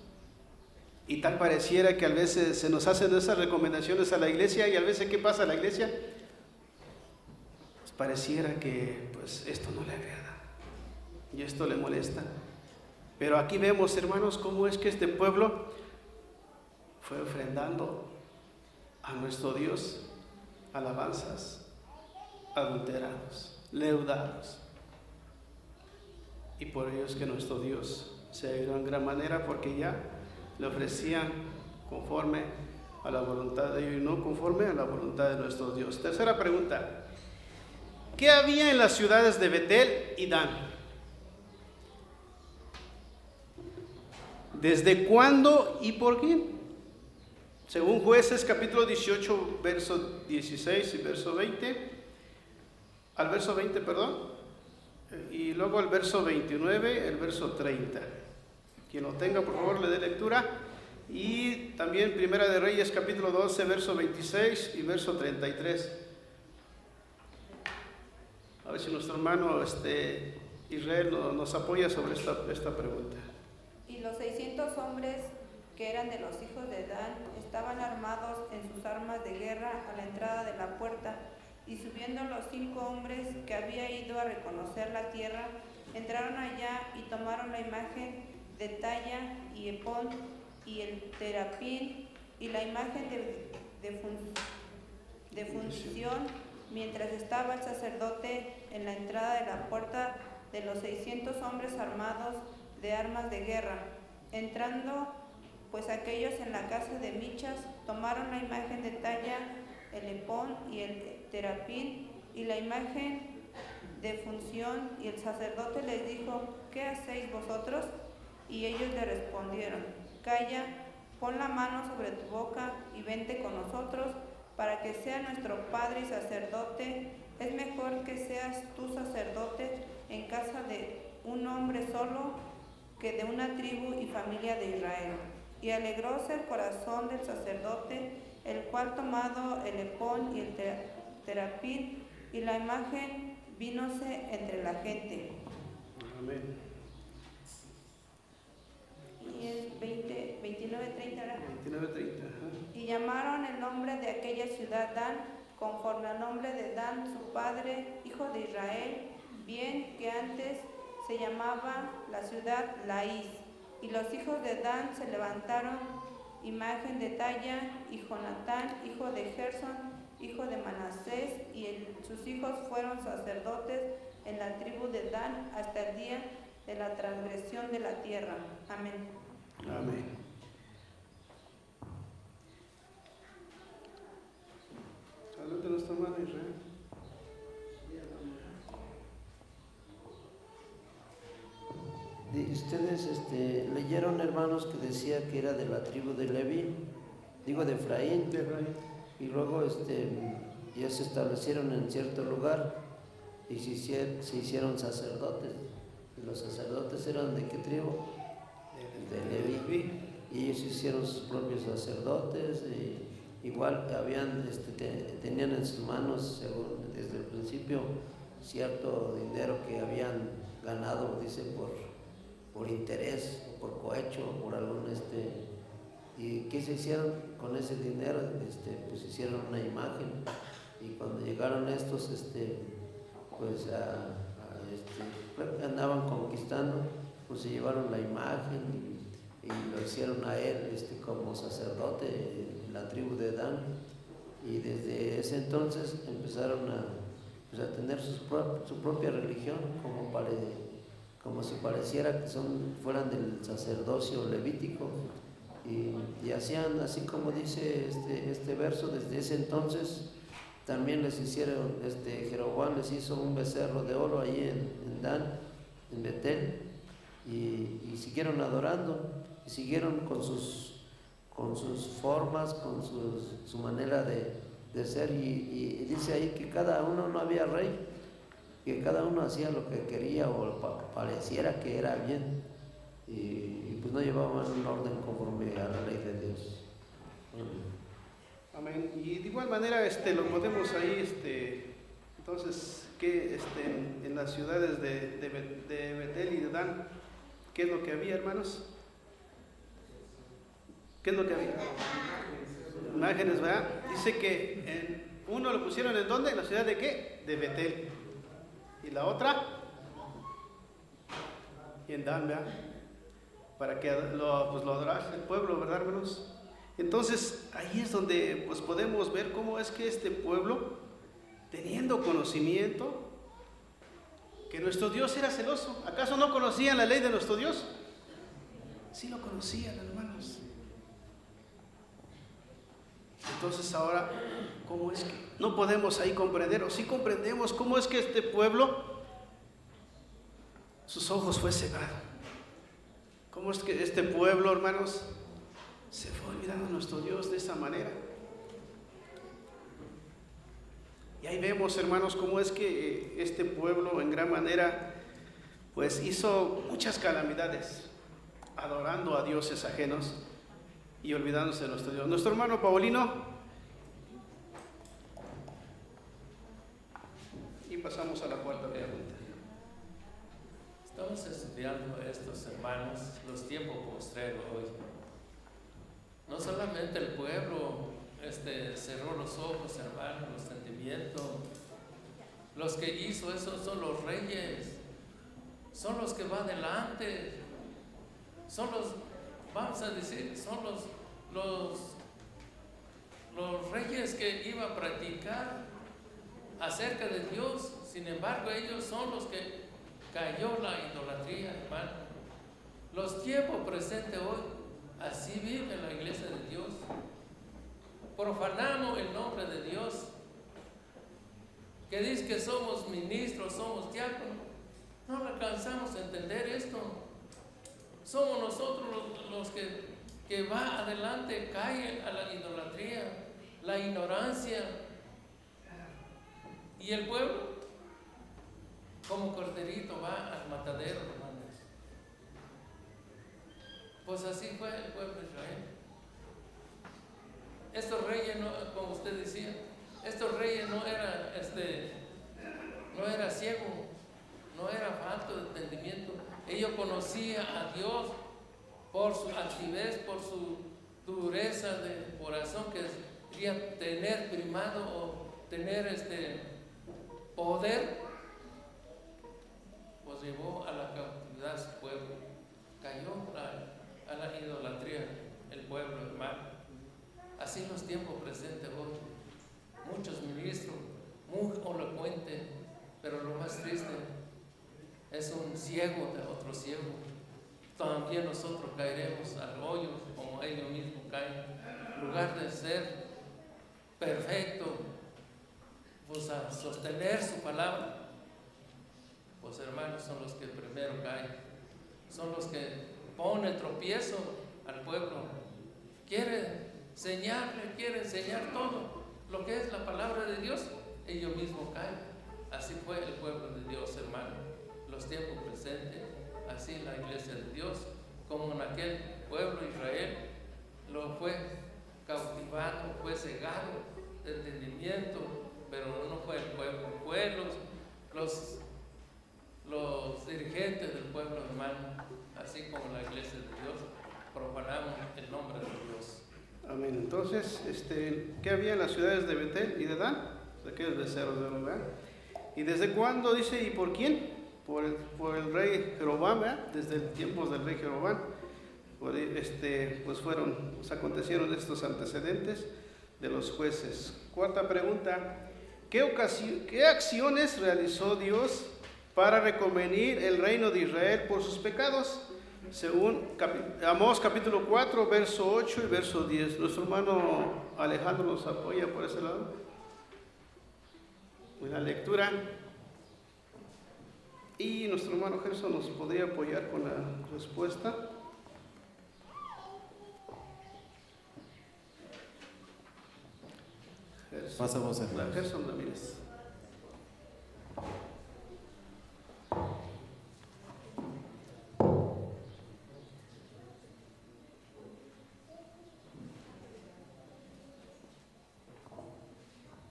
Speaker 1: Y tal pareciera que a veces se nos hacen esas recomendaciones a la iglesia, y a veces ¿qué pasa a la iglesia? Pues pareciera que pues esto no le agrada y esto le molesta. Pero aquí vemos, hermanos, cómo es que este pueblo fue ofrendando a nuestro Dios alabanzas adulterados, leudados. Y por ello es que nuestro Dios se ayudó en gran manera, porque ya le ofrecían conforme a la voluntad de Dios y no conforme a la voluntad de nuestro Dios. Tercera pregunta: ¿qué había en las ciudades de Betel y Dan? ¿Desde cuándo y por quién? Según Jueces capítulo 18, verso 16 y verso 20, al verso 20, perdón, Y luego el verso 29, el verso 30. Quien lo tenga, por favor, le dé lectura. Y también Primera de Reyes, capítulo 12, verso 26 y verso 33. A ver si nuestro hermano Israel nos apoya sobre esta pregunta.
Speaker 11: Y los 600 hombres que eran de los hijos de Dan estaban armados en sus armas de guerra a la entrada de la puerta, y subiendo los 5 hombres que había ido a reconocer la tierra, entraron allá y tomaron la imagen de talla y epón y el terapín y la imagen de función, mientras estaba el sacerdote en la entrada de la puerta de los 600 hombres armados de armas de guerra. Entrando pues aquellos en la casa de Michas, tomaron la imagen de talla, el epón y el terapín y la imagen de función, y el sacerdote les dijo: ¿qué hacéis vosotros? Y ellos le respondieron: calla, pon la mano sobre tu boca y vente con nosotros, para que sea nuestro padre y sacerdote. Es mejor que seas tú sacerdote en casa de un hombre solo que de una tribu y familia de Israel. Y alegróse el corazón del sacerdote, el cual, tomado el epón y el terapín y la imagen, vínose entre la gente.
Speaker 1: Amén.
Speaker 11: Y es 29, 30, ¿verdad?
Speaker 1: 29, 30.
Speaker 11: Y llamaron el nombre de aquella ciudad Dan, conforme al nombre de Dan, su padre, hijo de Israel, bien que antes se llamaba la ciudad Laís. Y los hijos de Dan se levantaron imagen de talla, y Jonatán, hijo de Gersón, hijo de Manasés, y sus hijos fueron sacerdotes en la tribu de Dan hasta el día de la transgresión de la tierra. Amén.
Speaker 1: Amén. Salud de nuestra hermana Israel.
Speaker 10: Ustedes leyeron, hermanos, que decía que era de la tribu de Leví, de Efraín, y luego ya se establecieron en cierto lugar y se hicieron sacerdotes. Y los sacerdotes eran ¿de qué tribu? De Leví. Y ellos hicieron sus propios sacerdotes, y igual tenían en sus manos, según desde el principio, cierto dinero que habían ganado, dice, por interés, por cohecho, por algún ¿y qué se hicieron con ese dinero? Pues hicieron una imagen, y cuando llegaron estos pues andaban conquistando, pues se llevaron la imagen y lo hicieron a él como sacerdote en la tribu de Dan, y desde ese entonces empezaron a tener su propia religión, como si pareciera que fueran del sacerdocio levítico, y hacían así como dice este verso. Desde ese entonces también les hicieron, Jeroboam les hizo un becerro de oro ahí en Dan, en Betel, y siguieron adorando, y siguieron con sus formas, con su manera de ser, y dice ahí que cada uno, no había rey, que cada uno hacía lo que quería o pareciera que era bien, y pues no llevaban un orden conforme a la ley de Dios.
Speaker 1: Amén. Y de igual manera lo podemos ahí, entonces, que en las ciudades de Betel y de Dan, ¿qué es lo que había, hermanos? ¿Qué es lo que había? Imágenes, ¿verdad? Dice que uno lo pusieron ¿en dónde? ¿En la ciudad de qué? De Betel. Y la otra, y en Dan, ¿verdad? Para que lo adorase el pueblo, ¿verdad, hermanos? Entonces, ahí es donde pues podemos ver cómo es que este pueblo, teniendo conocimiento que nuestro Dios era celoso, ¿acaso no conocían la ley de nuestro Dios? Sí lo conocían, hermanos. Entonces ahora, ¿cómo es que no podemos ahí comprender, o sí comprendemos cómo es que este pueblo, sus ojos fue cegado? ¿Cómo es que este pueblo, hermanos, se fue olvidando a nuestro Dios de esa manera? Y ahí vemos, hermanos, cómo es que este pueblo en gran manera pues hizo muchas calamidades, adorando a dioses ajenos y olvidándose de nuestro Dios. Nuestro hermano Paulino, y pasamos a la cuarta pregunta.
Speaker 12: Estamos estudiando estos hermanos, los tiempos postreros hoy. No solamente el pueblo cerró los ojos, hermanos, los sentimientos. Los que hizo eso son los reyes, son los que van adelante, son los, vamos a decir, son los reyes que iban a practicar acerca de Dios. Sin embargo, ellos son los que cayó la idolatría, hermano. Los tiempos presentes hoy, así vive la iglesia de Dios. Profanamos el nombre de Dios, que dice que somos ministros, somos diáconos. No alcanzamos a entender esto. Somos nosotros los que va adelante, cae a la idolatría, la ignorancia. Y el pueblo, como corderito, va al matadero, hermanos. Pues así fue el pueblo de Israel. Estos reyes, como usted decía, estos reyes no era ciego, no era falto de entendimiento. Ellos conocían a Dios por su altivez, por su dureza de corazón, que quería tener primado o tener poder, pues llevó a la cautividad a su pueblo. Cayó a la idolatría el pueblo, hermano. Así en los tiempos presentes hoy. Muchos ministros, muy elocuentes, pero lo más triste es un ciego de otro ciego. También nosotros caeremos al hoyo como ellos mismos caen. En lugar de ser perfecto, pues a sostener su palabra, pues hermanos, son los que primero caen. Son los que ponen tropiezo al pueblo. Quiere enseñar todo lo que es la palabra de Dios, ellos mismos caen. Así fue el pueblo de Dios, hermano. Los tiempos presentes, así la iglesia de Dios, como en aquel pueblo Israel, lo fue cautivado, fue cegado de entendimiento, pero no fue el pueblo, fue los dirigentes del pueblo, hermano. Así como la iglesia de Dios, profanamos el nombre de Dios.
Speaker 1: Amén. Entonces, ¿qué había en las ciudades de Betel y de Dan? Aquellos becerros de lugar. ¿Y desde cuándo dice y por quién? Por el rey Jeroboam, ¿verdad? Desde el tiempo del rey Jeroboam. Pues acontecieron estos antecedentes de los jueces. Cuarta pregunta: ¿qué acciones realizó Dios para reconvenir el reino de Israel por sus pecados? Según Amós capítulo 4, verso 8 y verso 10. Nuestro hermano Alejandro nos apoya por ese lado en la lectura. Y nuestro hermano Gerson nos podría apoyar con la respuesta.
Speaker 9: Pasamos a
Speaker 1: Gerson Ramírez.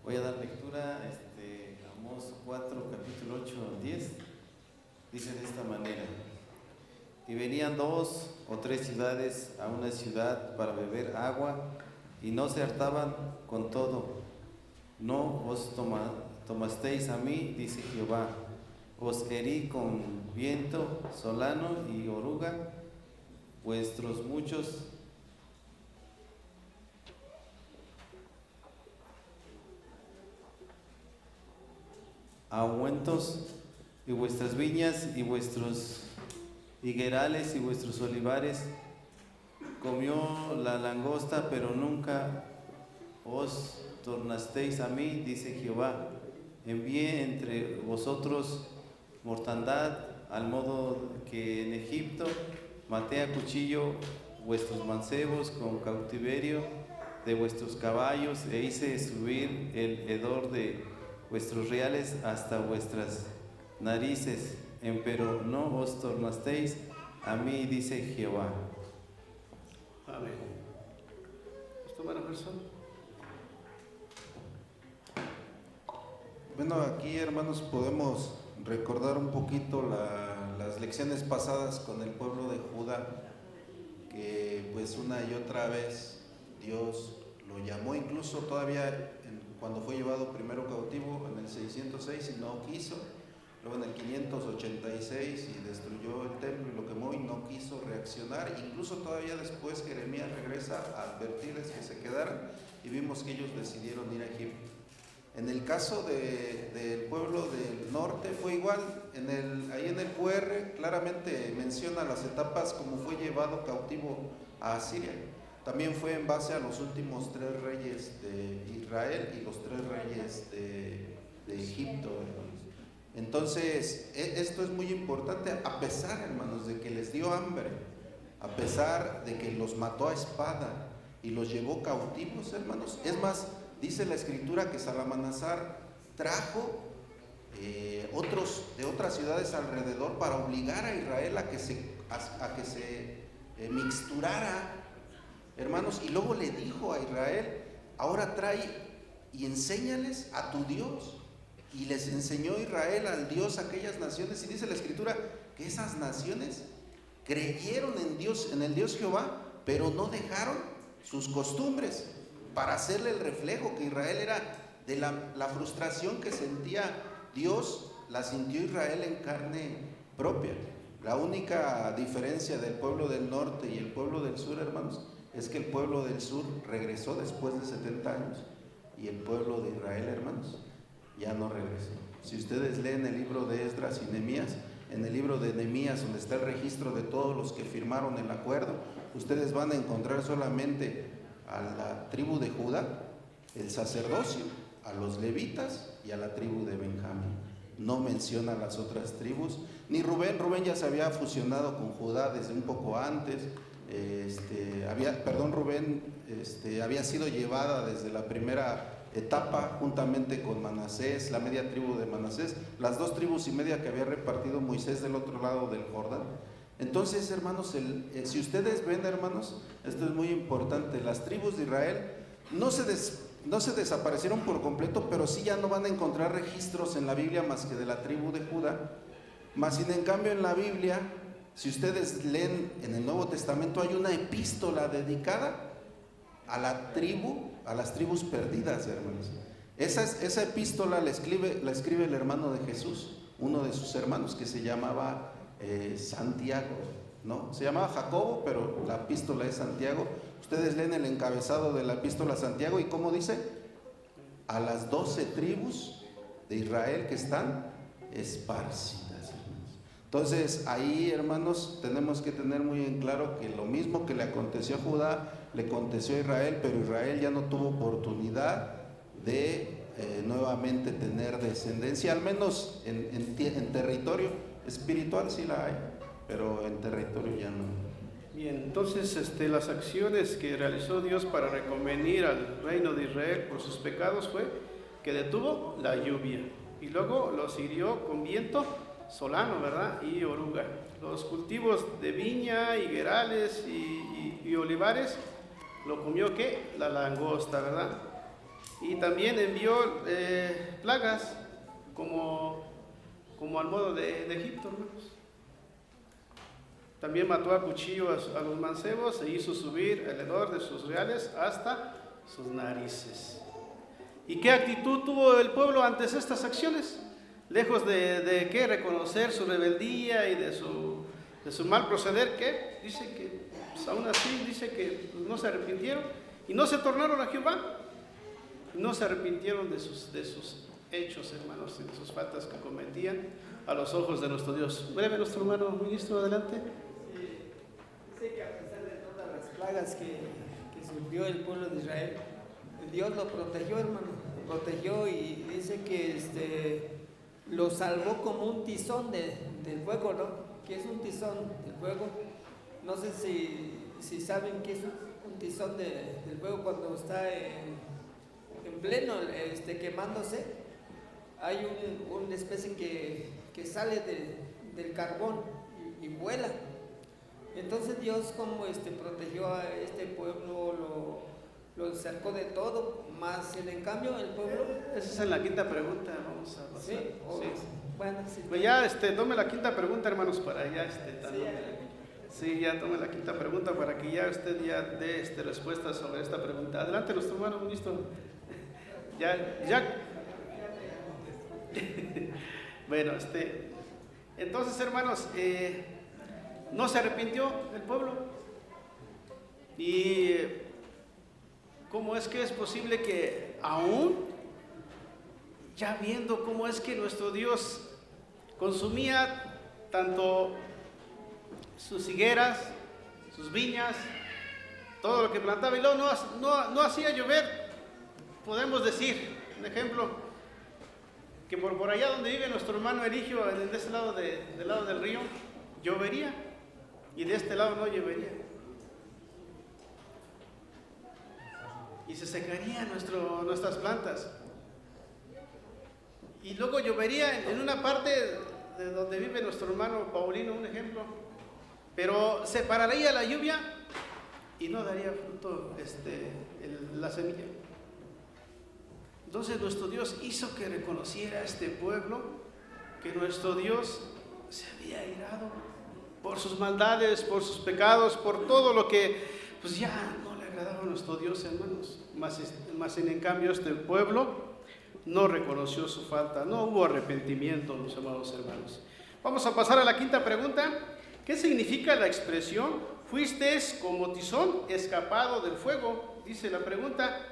Speaker 7: Voy a dar lectura Amós 4, capítulo 8 al 10. Dice de esta manera: y venían 2 o 3 ciudades a una ciudad para beber agua, y no se hartaban con todo. No os tomasteis a mí, dice Jehová. Os herí con viento, solano y oruga, vuestros muchos ahuentos y vuestras viñas y vuestros higuerales y vuestros olivares. Comió la langosta, pero nunca os tornasteis a mí, dice Jehová. Envié entre vosotros mortandad, al modo que en Egipto maté a cuchillo vuestros mancebos con cautiverio de vuestros caballos, e hice subir el hedor de vuestros reales hasta vuestras narices, empero no os tornasteis a mí, dice Jehová.
Speaker 1: Amén. ¿Esto buena persona?
Speaker 8: Bueno, aquí, hermanos, podemos recordar un poquito las lecciones pasadas con el pueblo de Judá, que pues una y otra vez Dios lo llamó, incluso todavía cuando fue llevado primero cautivo en el 606 y no quiso, luego en el 586 y destruyó el templo y lo quemó y no quiso reaccionar, incluso todavía después Jeremías regresa a advertirles que se quedaran y vimos que ellos decidieron ir a Egipto. En el caso del pueblo del norte fue igual, ahí en el QR claramente menciona las etapas como fue llevado cautivo a Asiria. También fue en base a los últimos 3 reyes de Israel y los 3 reyes de Egipto. Entonces, esto es muy importante, a pesar, hermanos, de que les dio hambre, a pesar de que los mató a espada y los llevó cautivos, hermanos. Es más, dice la Escritura que Salmanasar trajo otros de otras ciudades alrededor para obligar a Israel a que se mixturara, hermanos, y luego le dijo a Israel: ahora trae y enséñales a tu Dios. Y les enseñó Israel al Dios a aquellas naciones, y dice la Escritura que esas naciones creyeron en Dios, en el Dios Jehová, pero no dejaron sus costumbres, para hacerle el reflejo que Israel era de la frustración que sentía Dios, la sintió Israel en carne propia. La única diferencia del pueblo del norte y el pueblo del sur, hermanos, es que el pueblo del sur regresó después de 70 años y el pueblo de Israel, hermanos, ya no regresó. Si ustedes leen el libro de Esdras y Nehemías, en el libro de Nehemías, donde está el registro de todos los que firmaron el acuerdo, ustedes van a encontrar solamente a la tribu de Judá, el sacerdocio, a los levitas y a la tribu de Benjamín. No menciona las otras tribus, ni Rubén ya se había fusionado con Judá desde un poco antes. Rubén había sido llevada desde la primera etapa juntamente con Manasés, la media tribu de Manasés, las 2 tribus y media que había repartido Moisés del otro lado del Jordán. Entonces, hermanos, si ustedes ven, hermanos, esto es muy importante, las tribus de Israel no se desaparecieron por completo, pero sí ya no van a encontrar registros en la Biblia más que de la tribu de Judá. Más sin en cambio en la Biblia, si ustedes leen en el Nuevo Testamento, hay una epístola dedicada a las tribus perdidas, hermanos. Esa epístola la escribe el hermano de Jesús, uno de sus hermanos, que se llamaba Santiago, ¿no? Se llamaba Jacobo, pero la epístola es Santiago. Ustedes leen el encabezado de la epístola Santiago y ¿cómo dice? A las 12 tribus de Israel que están esparcidas, hermanos. Entonces ahí, hermanos, tenemos que tener muy en claro que lo mismo que le aconteció a Judá, le aconteció a Israel, pero Israel ya no tuvo oportunidad de nuevamente tener descendencia, al menos en territorio espiritual sí la hay, pero en territorio ya no.
Speaker 1: Bien, entonces las acciones que realizó Dios para reconvenir al reino de Israel por sus pecados fue que detuvo la lluvia y luego los hirió con viento solano, ¿verdad? Y oruga. Los cultivos de viña, higuerales y olivares lo comió ¿qué? La langosta, ¿verdad? Y también envió plagas como al modo de Egipto, hermanos. También mató a cuchillo a los mancebos e hizo subir el hedor de sus reales hasta sus narices. ¿Y qué actitud tuvo el pueblo ante estas acciones? Lejos de ¿qué? Reconocer su rebeldía y de su mal proceder, ¿qué? Dice que pues aún así dice que pues, no se arrepintieron y no se tornaron a Jehová. No se arrepintieron de sus hechos, hermanos, y de sus faltas que cometían a los ojos de nuestro Dios. Breve, nuestro hermano ministro, adelante.
Speaker 13: Dice que a pesar de todas las plagas que sufrió el pueblo de Israel, Dios lo protegió, hermano, lo protegió y dice que lo salvó como un tizón del fuego, ¿no? ¿Qué es un tizón del fuego? No sé si saben qué es un tizón del fuego cuando está en pleno quemándose. Hay una especie que sale del carbón y vuela. Entonces Dios como protegió a este pueblo, lo cercó de todo, más en cambio el pueblo...
Speaker 1: Esa es en la quinta pregunta, vamos a pasar.
Speaker 13: Sí, bueno, sí.
Speaker 1: Pues ya tome la quinta pregunta, hermanos, para ya sí, ya tome la quinta pregunta para que ya usted ya dé respuesta sobre esta pregunta. Adelante, nuestro hermano ministro. Ya. Bueno, entonces, hermanos, no se arrepintió el pueblo. Y ¿cómo es que es posible que aún, ya viendo cómo es que nuestro Dios consumía tanto sus higueras, sus viñas, todo lo que plantaba, y luego no hacía llover? Podemos decir, un ejemplo, que por allá donde vive nuestro hermano Erigio, de ese lado del lado del río, llovería, y de este lado no llovería. Y se secarían nuestras plantas. Y luego llovería en una parte de donde vive nuestro hermano Paulino, un ejemplo, pero se pararía la lluvia y no daría fruto la semilla. Entonces nuestro Dios hizo que reconociera a este pueblo que nuestro Dios se había airado por sus maldades, por sus pecados, por todo lo que pues ya no le agradaba a nuestro Dios, hermanos. Más en cambio este pueblo no reconoció su falta, no hubo arrepentimiento, mis amados hermanos. Vamos a pasar a la quinta pregunta. ¿Qué significa la expresión fuisteis como tizón escapado del fuego? Dice la pregunta,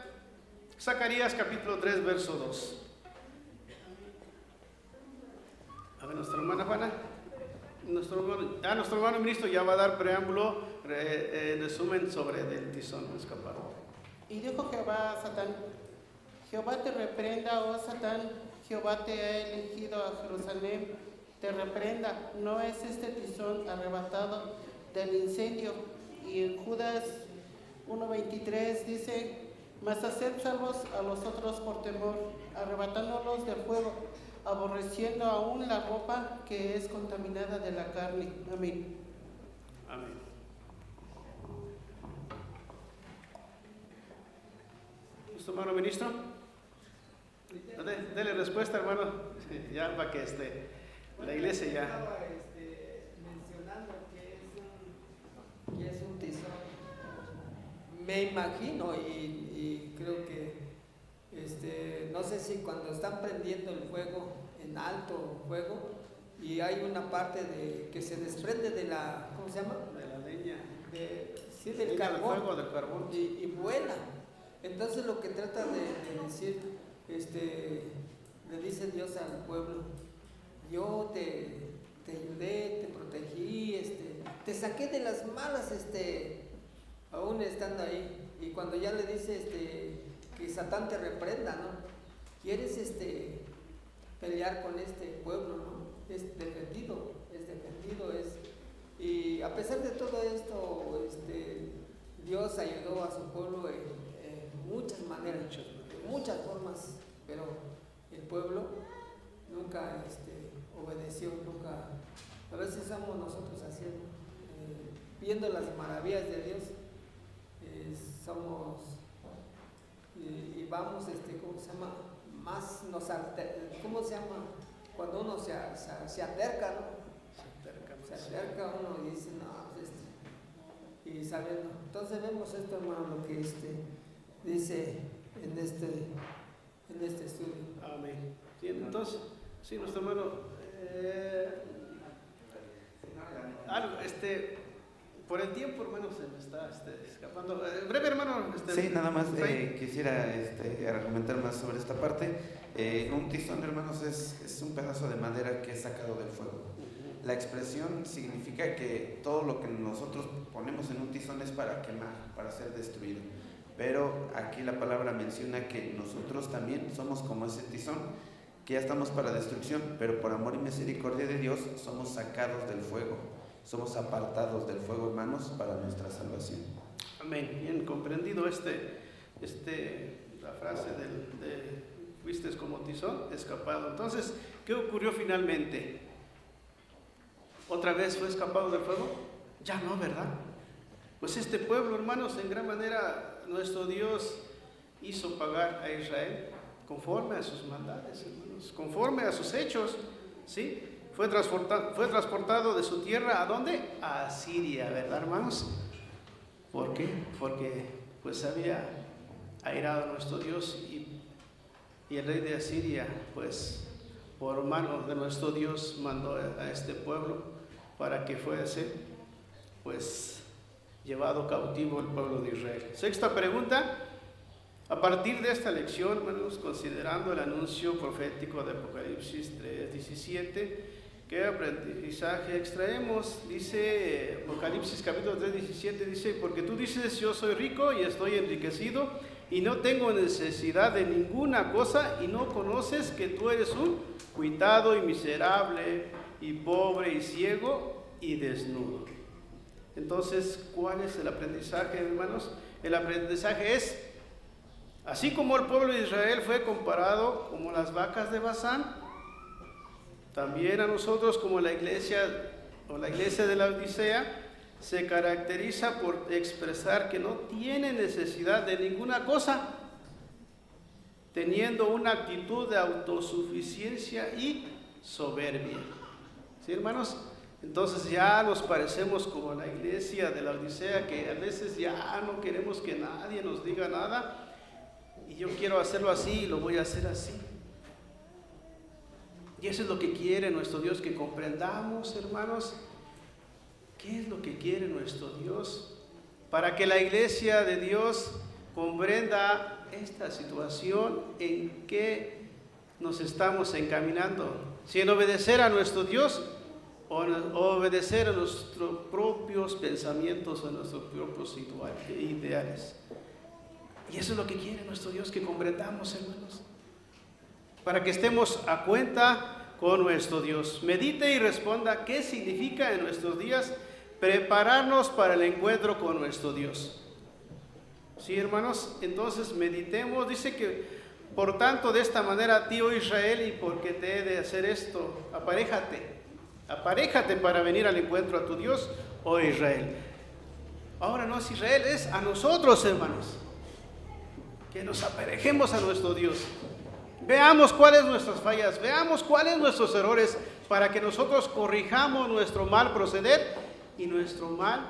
Speaker 1: Zacarías capítulo 3, verso 2. A ver, nuestra hermana Juana, nuestro hermano ministro ya va a dar preámbulo, resumen sobre el tizón escapado.
Speaker 14: Y dijo Jehová a Satán: Jehová te reprenda, oh Satán, Jehová te ha elegido a Jerusalén, te reprenda, ¿no es este tizón arrebatado del incendio? Y en Judas 1:23 dice: mas haced salvos a los otros por temor, arrebatándolos del fuego, aborreciendo aún la ropa que es contaminada de la carne. Amén.
Speaker 1: Amén. ¿Nuestro hermano ministro? Dele respuesta, hermano, ya para que la iglesia ya...
Speaker 13: Estaba mencionando que es un tizón. Me imagino y creo que no sé si cuando están prendiendo el fuego en alto fuego y hay una parte que se desprende de la, ¿cómo se llama?
Speaker 1: De la leña.
Speaker 13: Del carbón.
Speaker 1: Del fuego, del carbón.
Speaker 13: Y vuela. Entonces lo que trata de decir, le dice Dios al pueblo: yo te ayudé, te protegí, te saqué de las malas, aún estando ahí. Y cuando ya le dice que Satán te reprenda, ¿no? Quieres pelear con este pueblo, ¿no? Es defendido. Y a pesar de todo esto, Dios ayudó a su pueblo en muchas maneras, en muchas formas, pero el pueblo nunca obedeció, nunca. A veces somos nosotros haciendo, viendo las maravillas de Dios, somos y vamos, ¿cómo se llama? Más ¿cómo se llama? Cuando uno se acerca, ¿no? Se acerca uno y dice, no, pues y sabiendo. Entonces vemos esto, hermano, lo que dice en este estudio.
Speaker 1: Amén. Sí, entonces, sí, nuestro hermano, por el tiempo, hermano, se me está escapando. Breve, hermano.
Speaker 7: Sí, nada más quisiera argumentar más sobre esta parte. Un tizón, hermanos, es un pedazo de madera que es sacado del fuego. La expresión significa que todo lo que nosotros ponemos en un tizón es para quemar, para ser destruido. Pero aquí la palabra menciona que nosotros también somos como ese tizón, que ya estamos para destrucción, pero por amor y misericordia de Dios somos sacados del fuego, somos apartados del fuego, hermanos, para nuestra salvación.
Speaker 1: Amén. Bien comprendido la frase de fuiste como tizón escapado. Entonces, ¿qué ocurrió finalmente? ¿Otra vez fue escapado del fuego? Ya no, ¿verdad? Pues este pueblo, hermanos, en gran manera nuestro Dios hizo pagar a Israel conforme a sus maldades, hermanos, conforme a sus hechos, ¿sí? Fue transportado de su tierra, ¿a dónde? A Asiria, ¿verdad, hermanos? ¿Por qué? Porque pues había airado a nuestro Dios y el rey de Asiria, pues por mano de nuestro Dios mandó a este pueblo para que fuese pues llevado cautivo el pueblo de Israel. Sexta pregunta. A partir de esta lección, hermanos, considerando el anuncio profético de Apocalipsis 3:17, ¿qué aprendizaje extraemos? Dice Apocalipsis capítulo 3:17, dice, porque tú dices, yo soy rico y estoy enriquecido y no tengo necesidad de ninguna cosa, y no conoces que tú eres un cuitado y miserable y pobre y ciego y desnudo. Entonces, ¿cuál es el aprendizaje, hermanos? El aprendizaje es, así como el pueblo de Israel fue comparado como las vacas de Basán, también a nosotros como la iglesia o la iglesia de la Odisea se caracteriza por expresar que no tiene necesidad de ninguna cosa, teniendo una actitud de autosuficiencia y soberbia. ¿Sí, hermanos? Entonces ya nos parecemos como la iglesia de la Odisea, que a veces ya no queremos que nadie nos diga nada, y yo quiero hacerlo así y lo voy a hacer así. Y eso es lo que quiere nuestro Dios, que comprendamos, hermanos, qué es lo que quiere nuestro Dios, para que la iglesia de Dios comprenda esta situación en que nos estamos encaminando, si en obedecer a nuestro Dios o obedecer a nuestros propios pensamientos o a nuestros propios ideales. Y eso es lo que quiere nuestro Dios, que comprendamos, hermanos, para que estemos a cuenta con nuestro Dios. Medite y responda qué significa en nuestros días prepararnos para el encuentro con nuestro Dios. Sí, hermanos, entonces meditemos. Dice que, por tanto, de esta manera a ti, oh Israel, y porque te he de hacer esto, aparéjate para venir al encuentro a tu Dios, oh Israel. Ahora no es Israel, es a nosotros, hermanos, que nos aparejemos a nuestro Dios. Veamos cuáles nuestras fallas, veamos cuáles nuestros errores, para que nosotros corrijamos nuestro mal proceder y nuestro mal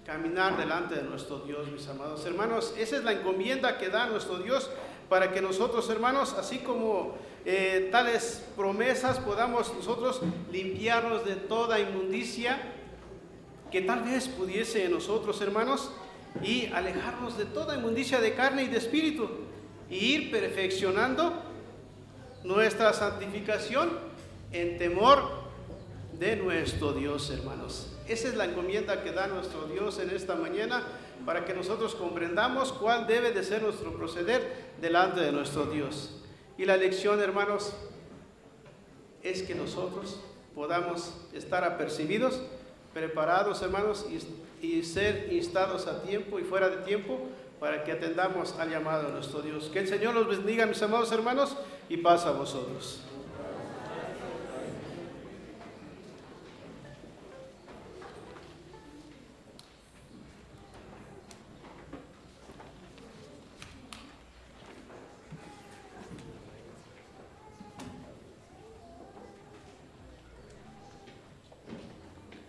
Speaker 1: caminar delante de nuestro Dios, mis amados hermanos. Esa es la encomienda que da nuestro Dios, para que nosotros, hermanos, así como tales promesas, podamos nosotros limpiarnos de toda inmundicia que tal vez pudiese en nosotros, hermanos, y alejarnos de toda inmundicia de carne y de espíritu, y ir perfeccionando nuestra santificación en temor de nuestro Dios, hermanos. Esa es la encomienda que da nuestro Dios en esta mañana, para que nosotros comprendamos cuál debe de ser nuestro proceder delante de nuestro Dios. Y la lección, hermanos, es que nosotros podamos estar apercibidos, preparados, hermanos, y ser instados a tiempo y fuera de tiempo, para que atendamos al llamado de nuestro Dios. Que el Señor los bendiga, mis amados hermanos, y paz a vosotros.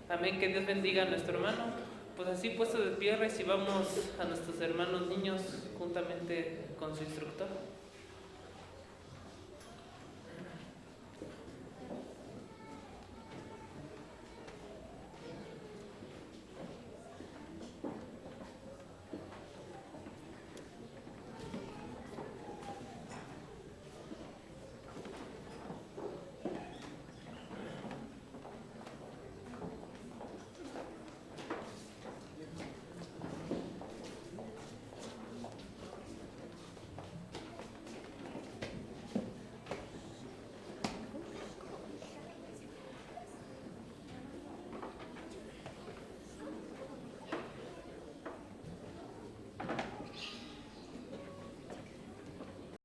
Speaker 15: Amén, que Dios bendiga a nuestro hermano. Pues así puesto de pie, recibamos a nuestros hermanos niños juntamente con su instructor.